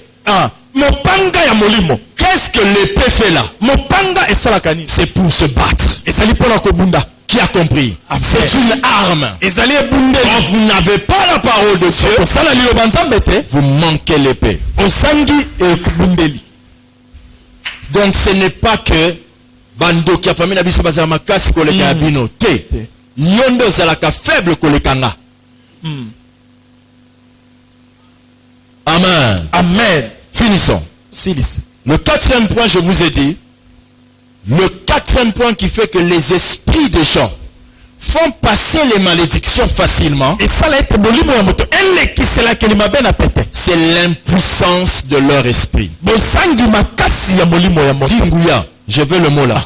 Mopanga ya molimo. Qu'est-ce que l'épée fait là? Mopanga esalaka nini? C'est pour se battre. Ezali mpona kobunda. Qui a compris? C'est une arme. Ezali ebundeli. Quand vous n'avez pas la parole de Dieu, osala liloba nzambe te, vous manquez l'épée. osangi ekubundeli. Donc ce n'est pas que bando qui a famille na biso bazala makasi koleka ya bino te. Yondo zalaka faible kolekanga. Amen. Amen. Finissons. Silis. Le quatrième point, je vous ai dit, le quatrième point qui fait que les esprits des gens font passer les malédictions facilement, c'est l'impuissance de leur esprit. Tinguya, je veux le mot là.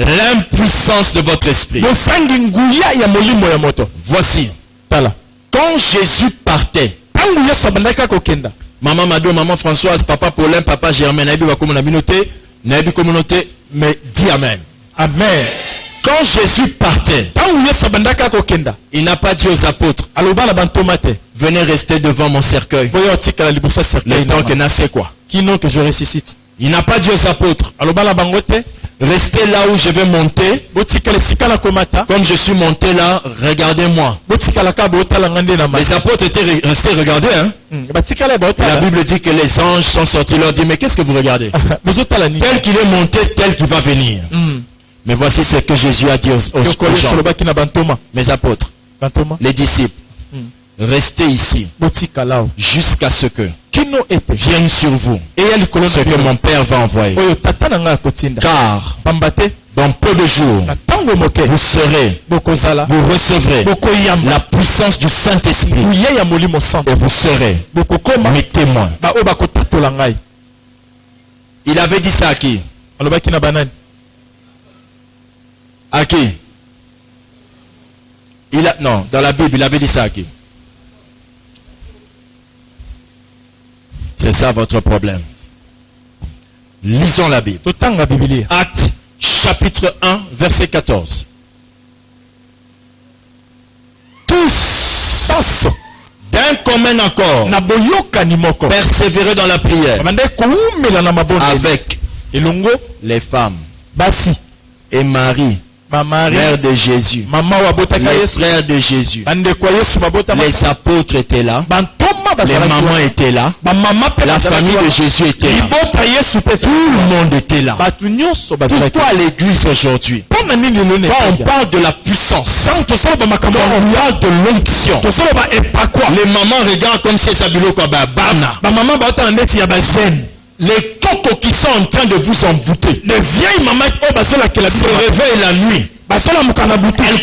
L'impuissance de votre esprit. Voici. Quand Jésus partait, maman Mado, maman Françoise, papa Paulin, papa Germain, mais dis Amen. Amen. Quand Jésus partait, il n'a pas dit aux apôtres, venez rester devant mon cercueil. Le temps que c'est quoi? Que je ressuscite. Il n'a pas dit aux apôtres, restez là où je vais monter. Comme je suis monté là, regardez-moi. Les apôtres étaient restés regarder. Hein? La Bible dit que les anges sont sortis, leur dit, mais qu'est-ce que vous regardez? Tel qu'il est monté, tel qu'il va venir. Mais voici ce que Jésus a dit aux gens, mes apôtres, les disciples. Restez ici jusqu'à ce que vienne sur vous ce que mon Père va envoyer. Car dans peu de jours, vous serez, vous recevrez la puissance du Saint-Esprit et vous serez mes témoins. Il avait dit ça à qui? À qui? Non, dans la Bible, il avait dit ça à qui? C'est ça votre problème. Lisons la Bible. Actes chapitre 1 verset 14. Tous d'un commun accord persévérer dans la prière avec les femmes et Marie, mère de Jésus, les frères de Jésus. Les apôtres étaient là, les mamans étaient là, la famille de Jésus était là, tout le monde était là. Pourquoi l'église aujourd'hui, quand on parle de la puissance, quand on parle de l'onction, les mamans regardent comme si ça bilo quoi, les cocos qui sont en train de vous envoûter, les vieilles mamans se réveillent la nuit. Elle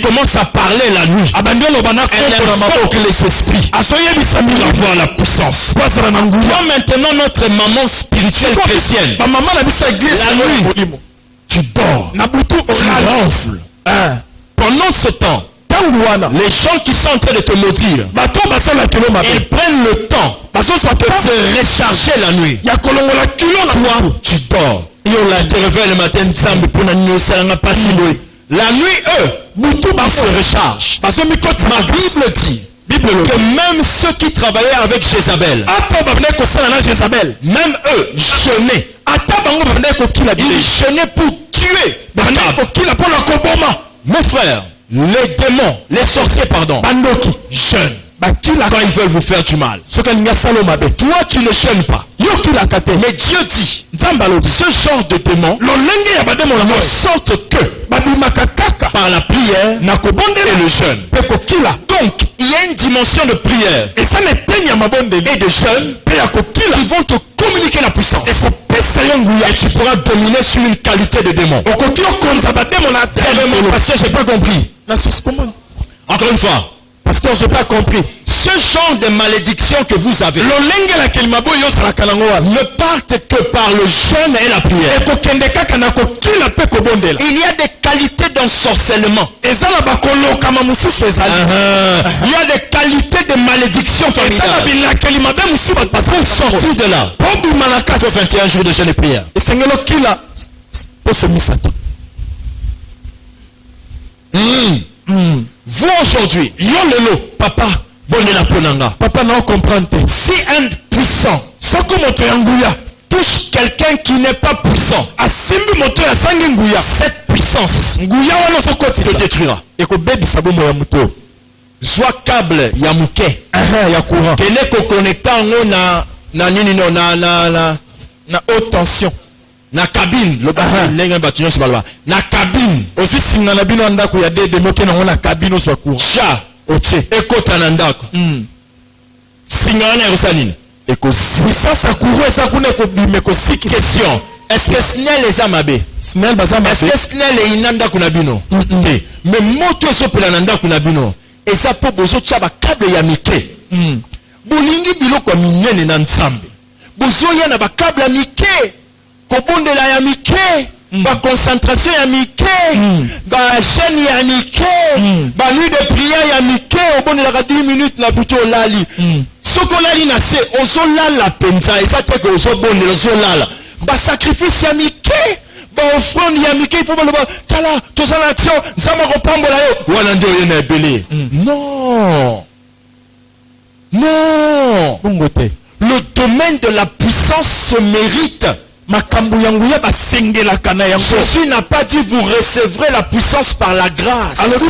commence à parler la nuit. Elle invoque les esprits pour avoir la puissance. Toi maintenant, notre maman spirituelle chrétienne, la nuit, tu dors, tu ronfles. Pendant ce temps, les gens qui sont en train de te maudire, ils prennent le temps de se recharger la nuit. Toi, tu dors. Tu te réveilles le matin, la nuit, eux, se rechargent. Ma Bible dit que même ceux qui travaillaient avec Jézabel, même eux, jeûnaient. Ils jeûnaient pour tuer. Mes frères, les démons, les sorciers, pardon, jeûnent quand ils veulent vous faire du mal. Toi, tu ne jeûnes pas. Mais Dieu dit, ce genre de démons ne sortent que par la prière et le jeûne. Donc, il y a une dimension de prière et de jeûne qui vont te communiquer la puissance. Et tu pourras dominer sur une qualité de démon. Pasteur, j'ai pas compris. Encore une fois. Pasteur, j'ai pas compris. ce genre de malédiction que vous avez ne partent que par le jeûne et la prière. Il y a des qualités d'ensorcellement. Il y a des qualités de malédiction familiale. Pour sortir de là, il faut 21 jours de jeûne et prière. Vous aujourd'hui, papa, Papa non comprend. si un puissant touche quelqu'un qui n'est pas puissant, cette puissance te détruira. Soit câble ya muke kele ko connecta ngo na nini no na haute tension na cabine le ndenge batunyo sibalwa na cabine aussi singa na bino ndako ya de moke na ngona cabine so courant ja oche ekota na ndako singa na yosanini sasa courant esa kuna ko bime ko siki question. Est-ce que Snell les amabe? Snell bazama. Est-ce que Snell est inanda kunabino? Mais moto sopela nanda kunabino. Et ça peut bozo tchaba câble ya mike. Bolingi biloko minyene na nsambe. Bozo ya na ba câble ya mike. Kobondela ya mike. Ba concentration ya mike. Ba chaîne ya mike. Ba nuit de prière ya mike. Obondela ka 10 minutes na buto lali. Soko lali na se ozo lala penza. Et ça te ko ozo bondela ozo lala. Ba sacrifice ya mike. Ba offrande ya mike. Il faut ba tala tozana action nzamba ko pambola yo. Wana ndio yena ebele. Non. Non. Le domaine de la puissance se mérite. Jésus n'a pas dit vous recevrez la puissance par la grâce. Il a dit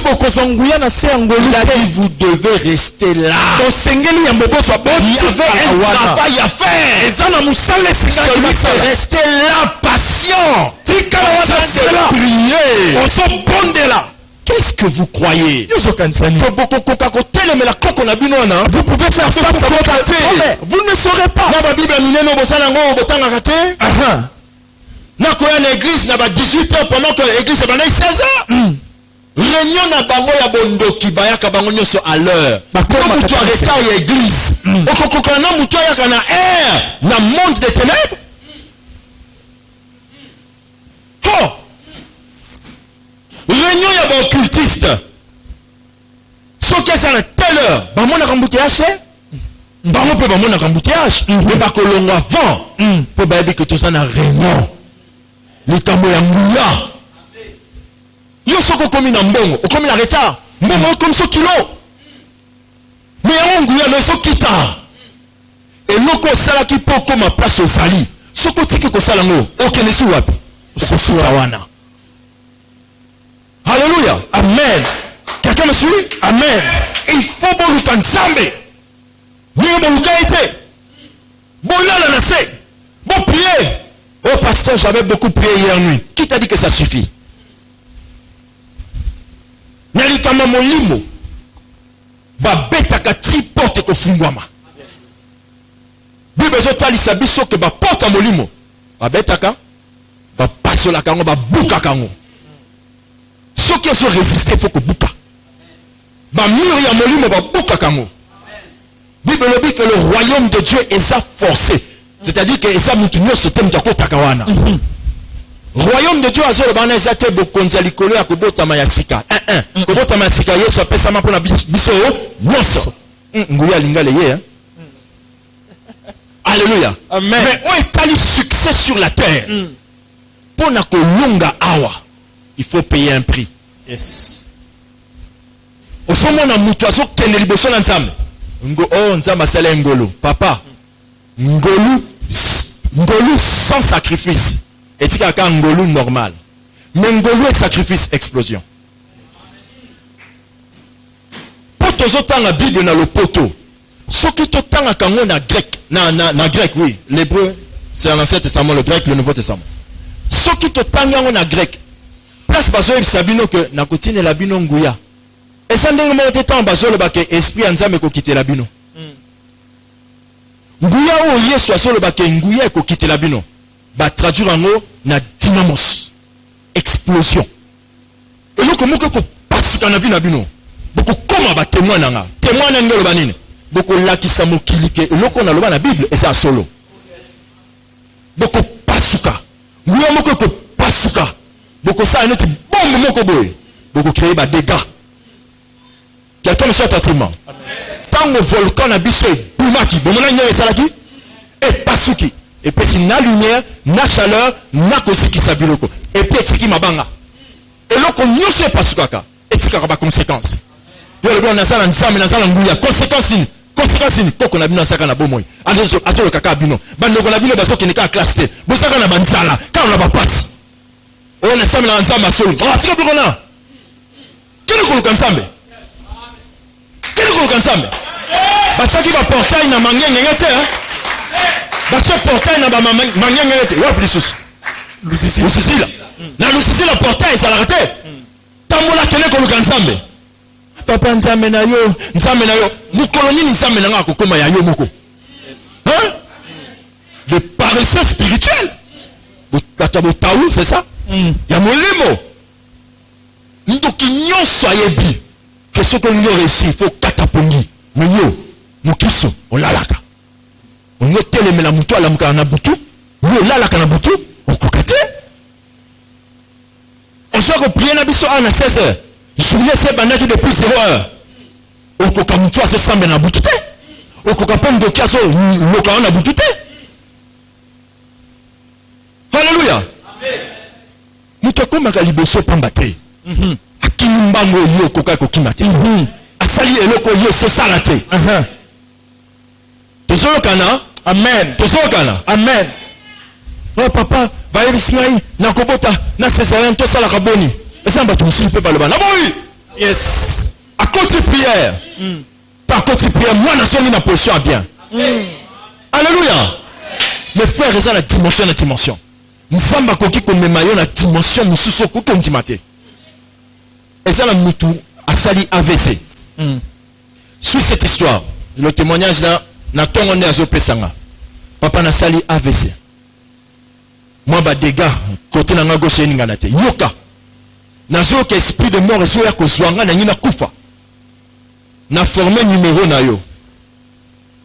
vous devez rester là. Il y avait un travail à faire. Celui qui est resté là patient. Prier. Qu'est-ce que vous croyez? Vous pouvez faire ça pour côté. Vous ne saurez pas. Dans l'église, 18h pendant que l'église est 16h. Réunion na bango ya bondoki bayaka bango nyoso à l'heure. Comme tu as retard à l'église. Okokokana muto ya kana air na monde des ténèbres. Oh! Réunion ya ba occultiste. Soki ça na telle heure, ba mona kambouteage. Ba mo pe ba mona kambouteage. Mais ba kolongo avant. Po ba bi que tout ça na réunion. Likambo ya nguya. Yo soko komi na mbongo, okomi na retard. Mbongo comme so kilo. Mais ya nguya mais so kita. Et loko sala ki poko ma place au sali. Soko tiki ko sala ngo. Okene su wapi? Soko wana. Alléluia. Amen. Quelqu'un me suit? Amen. Il faut bon le kansambe. Ni bon été. Bon là la se. Bon prier. Oh pasteur, j'avais beaucoup prié hier nuit. Qui t'a dit que ça suffit? Nalikama molimo. Ba betaka ti porte ko fungwama. Bible zotali sabiso ke ba porte molimo. Ba betaka ba pasola kango ba buka kango. Ceux qui sont résistés, il faut que buka. Ba mur ya molimo ba buka kango. Bible dit que le royaume de Dieu est forcé. C'est-à-dire que ça mutunyo ce thème de Takawana. Royaume de Dieu a zolo bana ezate bokonza likolo ya kobota mayasika. Kobota mayasika Yesu apesa ma pona biso nyonso. Nguya lingale ye. Alléluia. Amen. Mais où est le succès sur la terre? Pour na kolunga awa, il faut payer un prix. Yes. Au fond mon amuto aso kene liboso na nzambe. Ngo oh nzamba sala ngolo. Papa. Ngolu sans sacrifice. Et tu as un ngolu normal. Mais ngolu et sacrifice, explosion. Poto zotan la Bible na le poteau. Ce qui t'otan à kango na grec. Na grec, oui. L'hébreu, c'est l'Ancien Testament, le grec, le Nouveau Testament. Ce qui t'otan na grec. Place bazo et sabino que na kotine la bino nguya. Et ça n'est pas temps bazo le baké esprit anzame ko quitter la bino. Nguya o Yesu asolo ba ke nguya ko kitela bino. Ba traduire en mot na dynamos. Explosion. Et loko moko ko pasuka na bino bino. Boko koma ba témoin nanga. Témoin na ngelo banini. Boko lakisa mokili ke eloko na loba na Bible et ça solo. Boko pasuka. Nguya moko ko pasuka. Boko ça neti bombe moko boy. Boko créer ba dégâts. Quelqu'un me soit attentivement. Tant le volcan na biso bumaki, bomona nyere salaki et pasuki. Et puis si na lumière, na chaleur, na kosiki sabiloko. Et puis etiki mabanga. Eloko nyose pasukaka. Etika ba conséquence. Yo le bon na sala nzambe na sala nguya conséquence ni. Conséquence ni koko na bino saka na bomoy. Azo le kaka bino. Bando ko na bino baso kenika classe te. Bo saka na banzala, ka on na ba passe. On na sala na nzamba solo. Oh, tika bikona. Kile ko lukanzambe. Kile ko lukanzambe. Bachaki ba portail na mangenge ngete hein. Bachaki portail na ba mangenge ngete. Wa plus. Lusisi la. Na lusisi la portail ça la raté. Tambola kene ko lukanzambe. Papa nzambe na yo, nzambe na yo. Mukolo nini nzambe na nga kokoma ya yo moko. Hein? Le paresseux spirituel. Bukata botaou, c'est ça? Ya molimo. Ndoki nyonso ayebi. Que ce qu'on y réussi, il faut katapongi. Mais yo, mukiso, on lalaka. On y teleme la mutu ala muka na butu. Yo lalaka na butu, on kokate. On soit prier na biso à 16h. Je voulais se bandaki depuis 0 heure. Okoka mutu ase sambe na butu te. Okoka pombe de kaso loka na butu te. Alléluia. Amen. Mutu komaka liboso pamba te. Akini mbango yo koka kokima te. Asali eloko yo so sala te. Tozolokana. Amen. Tozolokana. Amen. Oh papa, va yebisingai na kobota na césarien to sala kaboni. Et ça, tu me suis pas le ban. Yes. À côté de prière. À côté de prière, moi, je suis dans position bien. Alléluia. Mes frères, ils ont la dimension. Nous sommes à côté de la dimension. Nous sommes à côté de la dimension. Et ça, nous sommes à Sali AVC. Sur cette histoire, le témoignage là, na tongoné à Zopesanga. Papa na Sali AVC. Moi, bah, des gars, côté na gauche, yoka. Nazo que esprit de mort ezo ya kozwanga na nyina kufa na former numéro na yo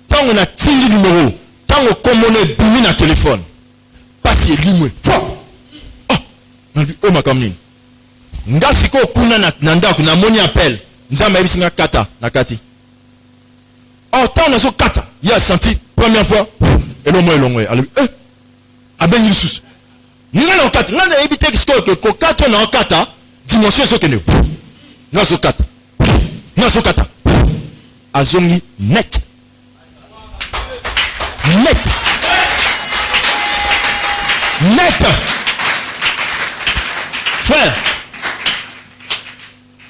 tango na tingi numéro tango komone bimi na téléphone pasi elimwe oh nabi o makamni ngasi ko kuna na ndako na moni appel nzamba ebisinga kata na kati oh tango nazo kata ya senti première fois elongwe ali abenyi lisusu ngana okata ngana ebite kisko ke ko kata na okata dimension sokene nasokata azongi net frère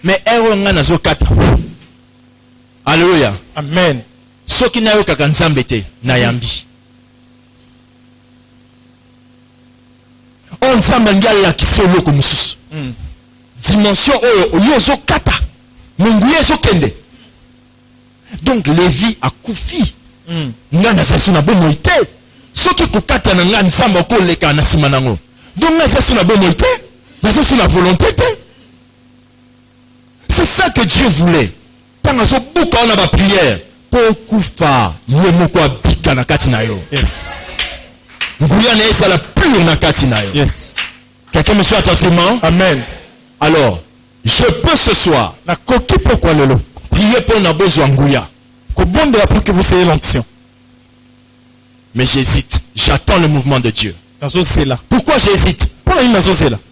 mais ewe nga nazokata alléluia amen soki na yo kaka nzambe te na yambi on nzambe ngala kisolo ko mususu dimension oyo zo kata munguye zo kende donc Lévi a koufi ngana sasu na bomo ite soki ko kata na ngana nzamba ko leka na sima nango donc ngana sasu na bomo ite na sasu na volonté te c'est ça que Dieu voulait tant azo buka na ba prière pour kufa yemoko abika na kati na yo yes nguya na esa la pure na kati na yo yes quelqu'un me suit attentivement amen. Alors, je peux ce soir prier pour Nabozo Angouya. Pour que vous ayez l'onction. Mais j'hésite. J'attends le mouvement de Dieu. Pourquoi j'hésite?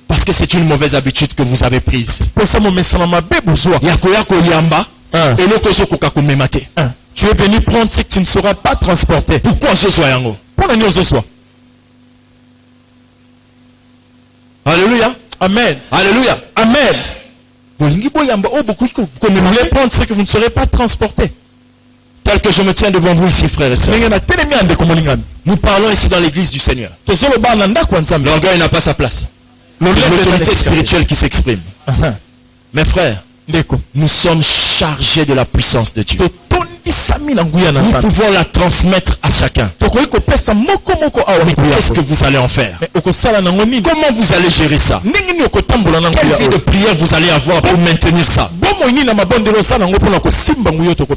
Parce que c'est une mauvaise habitude que vous avez prise. Tu es venu prendre ce que tu ne sauras pas transporter. Pourquoi ce soir yango? Alléluia. Amen. Alléluia. Amen. Vous voulez prendre ce que vous ne saurez pas transporter. Tel que je me tiens devant vous ici, frères et sœurs. Nous parlons ici dans l'église du Seigneur. L'orgueil n'a pas sa place. C'est l'autorité spirituelle qui s'exprime. Mes frères, nous sommes chargés de la puissance de Dieu. Nous pouvons la transmettre à chacun. Mais qu'est-ce que vous allez en faire? Comment vous allez gérer ça? Quelle vie de prière vous allez avoir pour maintenir ça?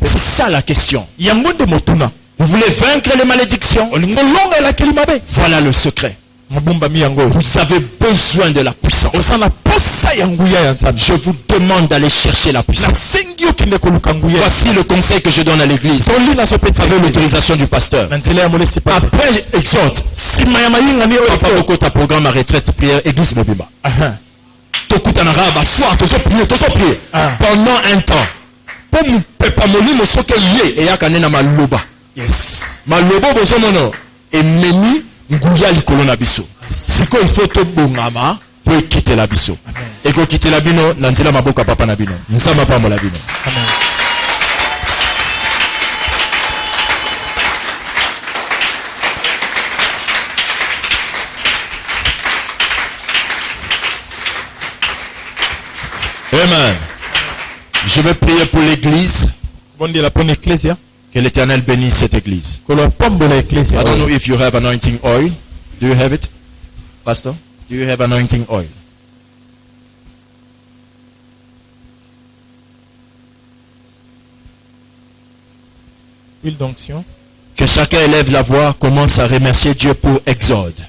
C'est ça la question. Vous voulez vaincre les malédictions? Voilà le secret. Vous avez besoin de la puissance. Je vous demande d'aller chercher la puissance. Voici le conseil que je donne à l'église avec l'autorisation du pasteur. Après exhorte, Papa Boko ta programme à retraite prière église Mobimba. Pendant un temps. Pour me préparer mon soke yé et yakanena maloba. Yes. Maloba bozomono et meni nguya likolo na biso. Siko il faut to bongama pour quitter la biso. Et ko quitter la bino nanzela maboka papa na bino. Nzamba pa mo la bino. Amen. Amen. Je vais prier pour l'église. Que l'Éternel bénisse cette église. I don't know if you have anointing oil. Do you have it, Pastor? Do you have anointing oil? Huile d'onction. Que chacun élève la voix, commence à remercier Dieu pour Exode.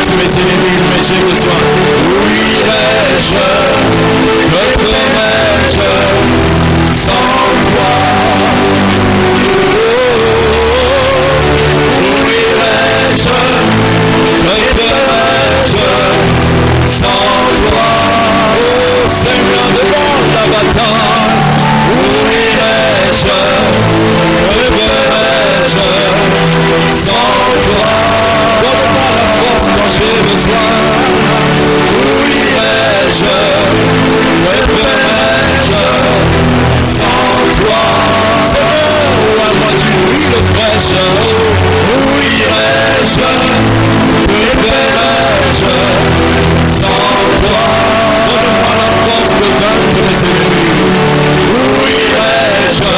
vaincre mes ennemis, mais j'ai besoin. Où irais-je, me ferais-je sans toi? Où irais-je, me ferais-je sans toi? Oh Seigneur, devant la bataille, où irais-je, me ferais-je sans toi? Donne-moi la force quand j'ai besoin. Où irais-je, me ferais-je sans toi? Seigneur, envoie-moi du huile fraîche. Où irais-je, me ferais-je sans toi? Donne-moi la force de vaincre mes ennemis. Où irais-je,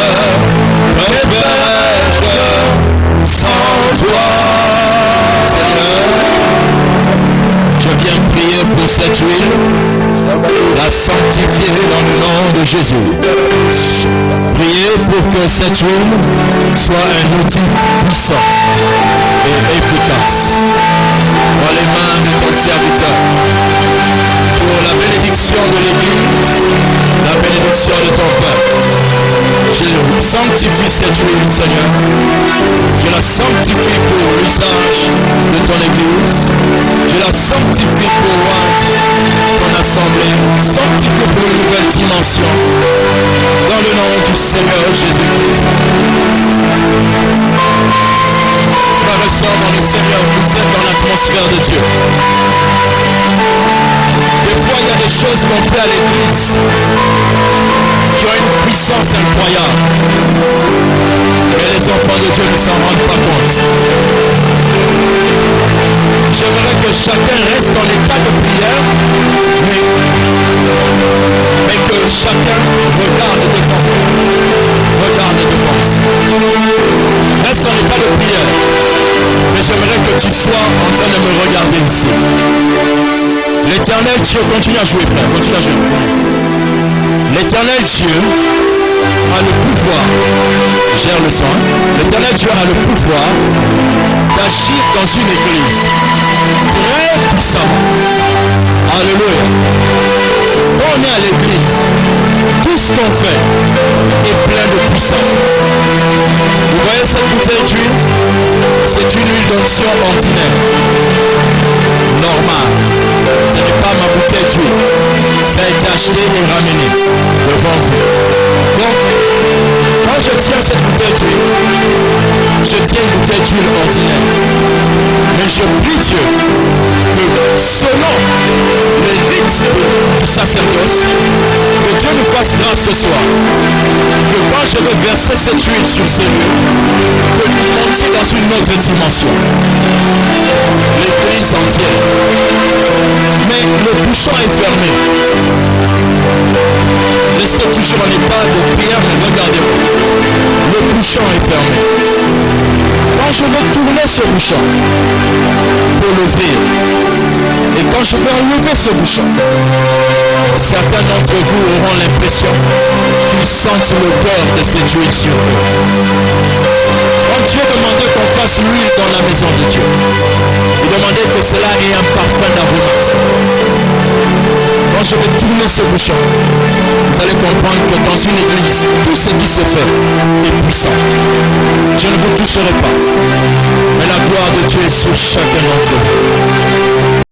me ferais-je sans toi? Seigneur, je viens prier pour cette huile, la sanctifier dans le nom de Jésus. Priez pour que cette huile soit un outil puissant et efficace dans les mains de ton serviteur pour la bénédiction de l'Église, la bénédiction de ton peuple. Je sanctifie cette huile, Seigneur. Je la sanctifie pour l'usage de ton Église. Je la sanctifie pour ton assemblée. Sanctifie pour une nouvelle dimension. Dans le nom du Seigneur Jésus-Christ. Frères et sœurs dans le Seigneur, vous êtes dans l'atmosphère de Dieu. Des fois, il y a des choses qu'on fait à l'église qui ont une puissance incroyable. Mais les enfants de Dieu ne s'en rendent pas compte. J'aimerais que chacun reste dans l'état de prière, mais que chacun regarde devant. Regarde devant. Reste en état de prière. Mais j'aimerais que tu sois en train de me regarder ici. L'éternel Dieu, continue à jouer frère, continue à jouer. L'éternel Dieu a le pouvoir, gère le sang, l'éternel Dieu a le pouvoir d'agir dans une église très puissamment. Alléluia. Quand on est à l'église, tout ce qu'on fait est plein de puissance. Vous voyez cette bouteille d'huile? C'est une huile d'onction ordinaire, normale. Ce n'est pas ma bouteille d'huile. Ça a été acheté et ramené devant vous. Donc, quand je tiens cette bouteille d'huile, je tiens une bouteille d'huile ordinaire. Mais je prie Dieu que selon les rites du sacerdoce, que Dieu nous fasse grâce ce soir. Que quand je vais verser cette huile sur ces lieux, que nous montions dans une autre dimension. L'église entière. Mais le bouchon est fermé. Restez toujours en état de prière, mais regardez-vous. Le bouchon est fermé. Quand je vais tourner ce bouchon pour l'ouvrir, et quand je vais enlever ce bouchon, certains d'entre vous auront l'impression qu'ils sentent l'odeur de cette huile sur eux. Quand Dieu demandait qu'on fasse l'huile dans la maison de Dieu, il demandait que cela ait un parfum d'aromate. Quand je vais tourner ce bouchon, vous allez comprendre que dans une église, tout ce qui se fait est puissant. Je ne vous toucherai pas, mais la gloire de Dieu est sur chacun d'entre vous.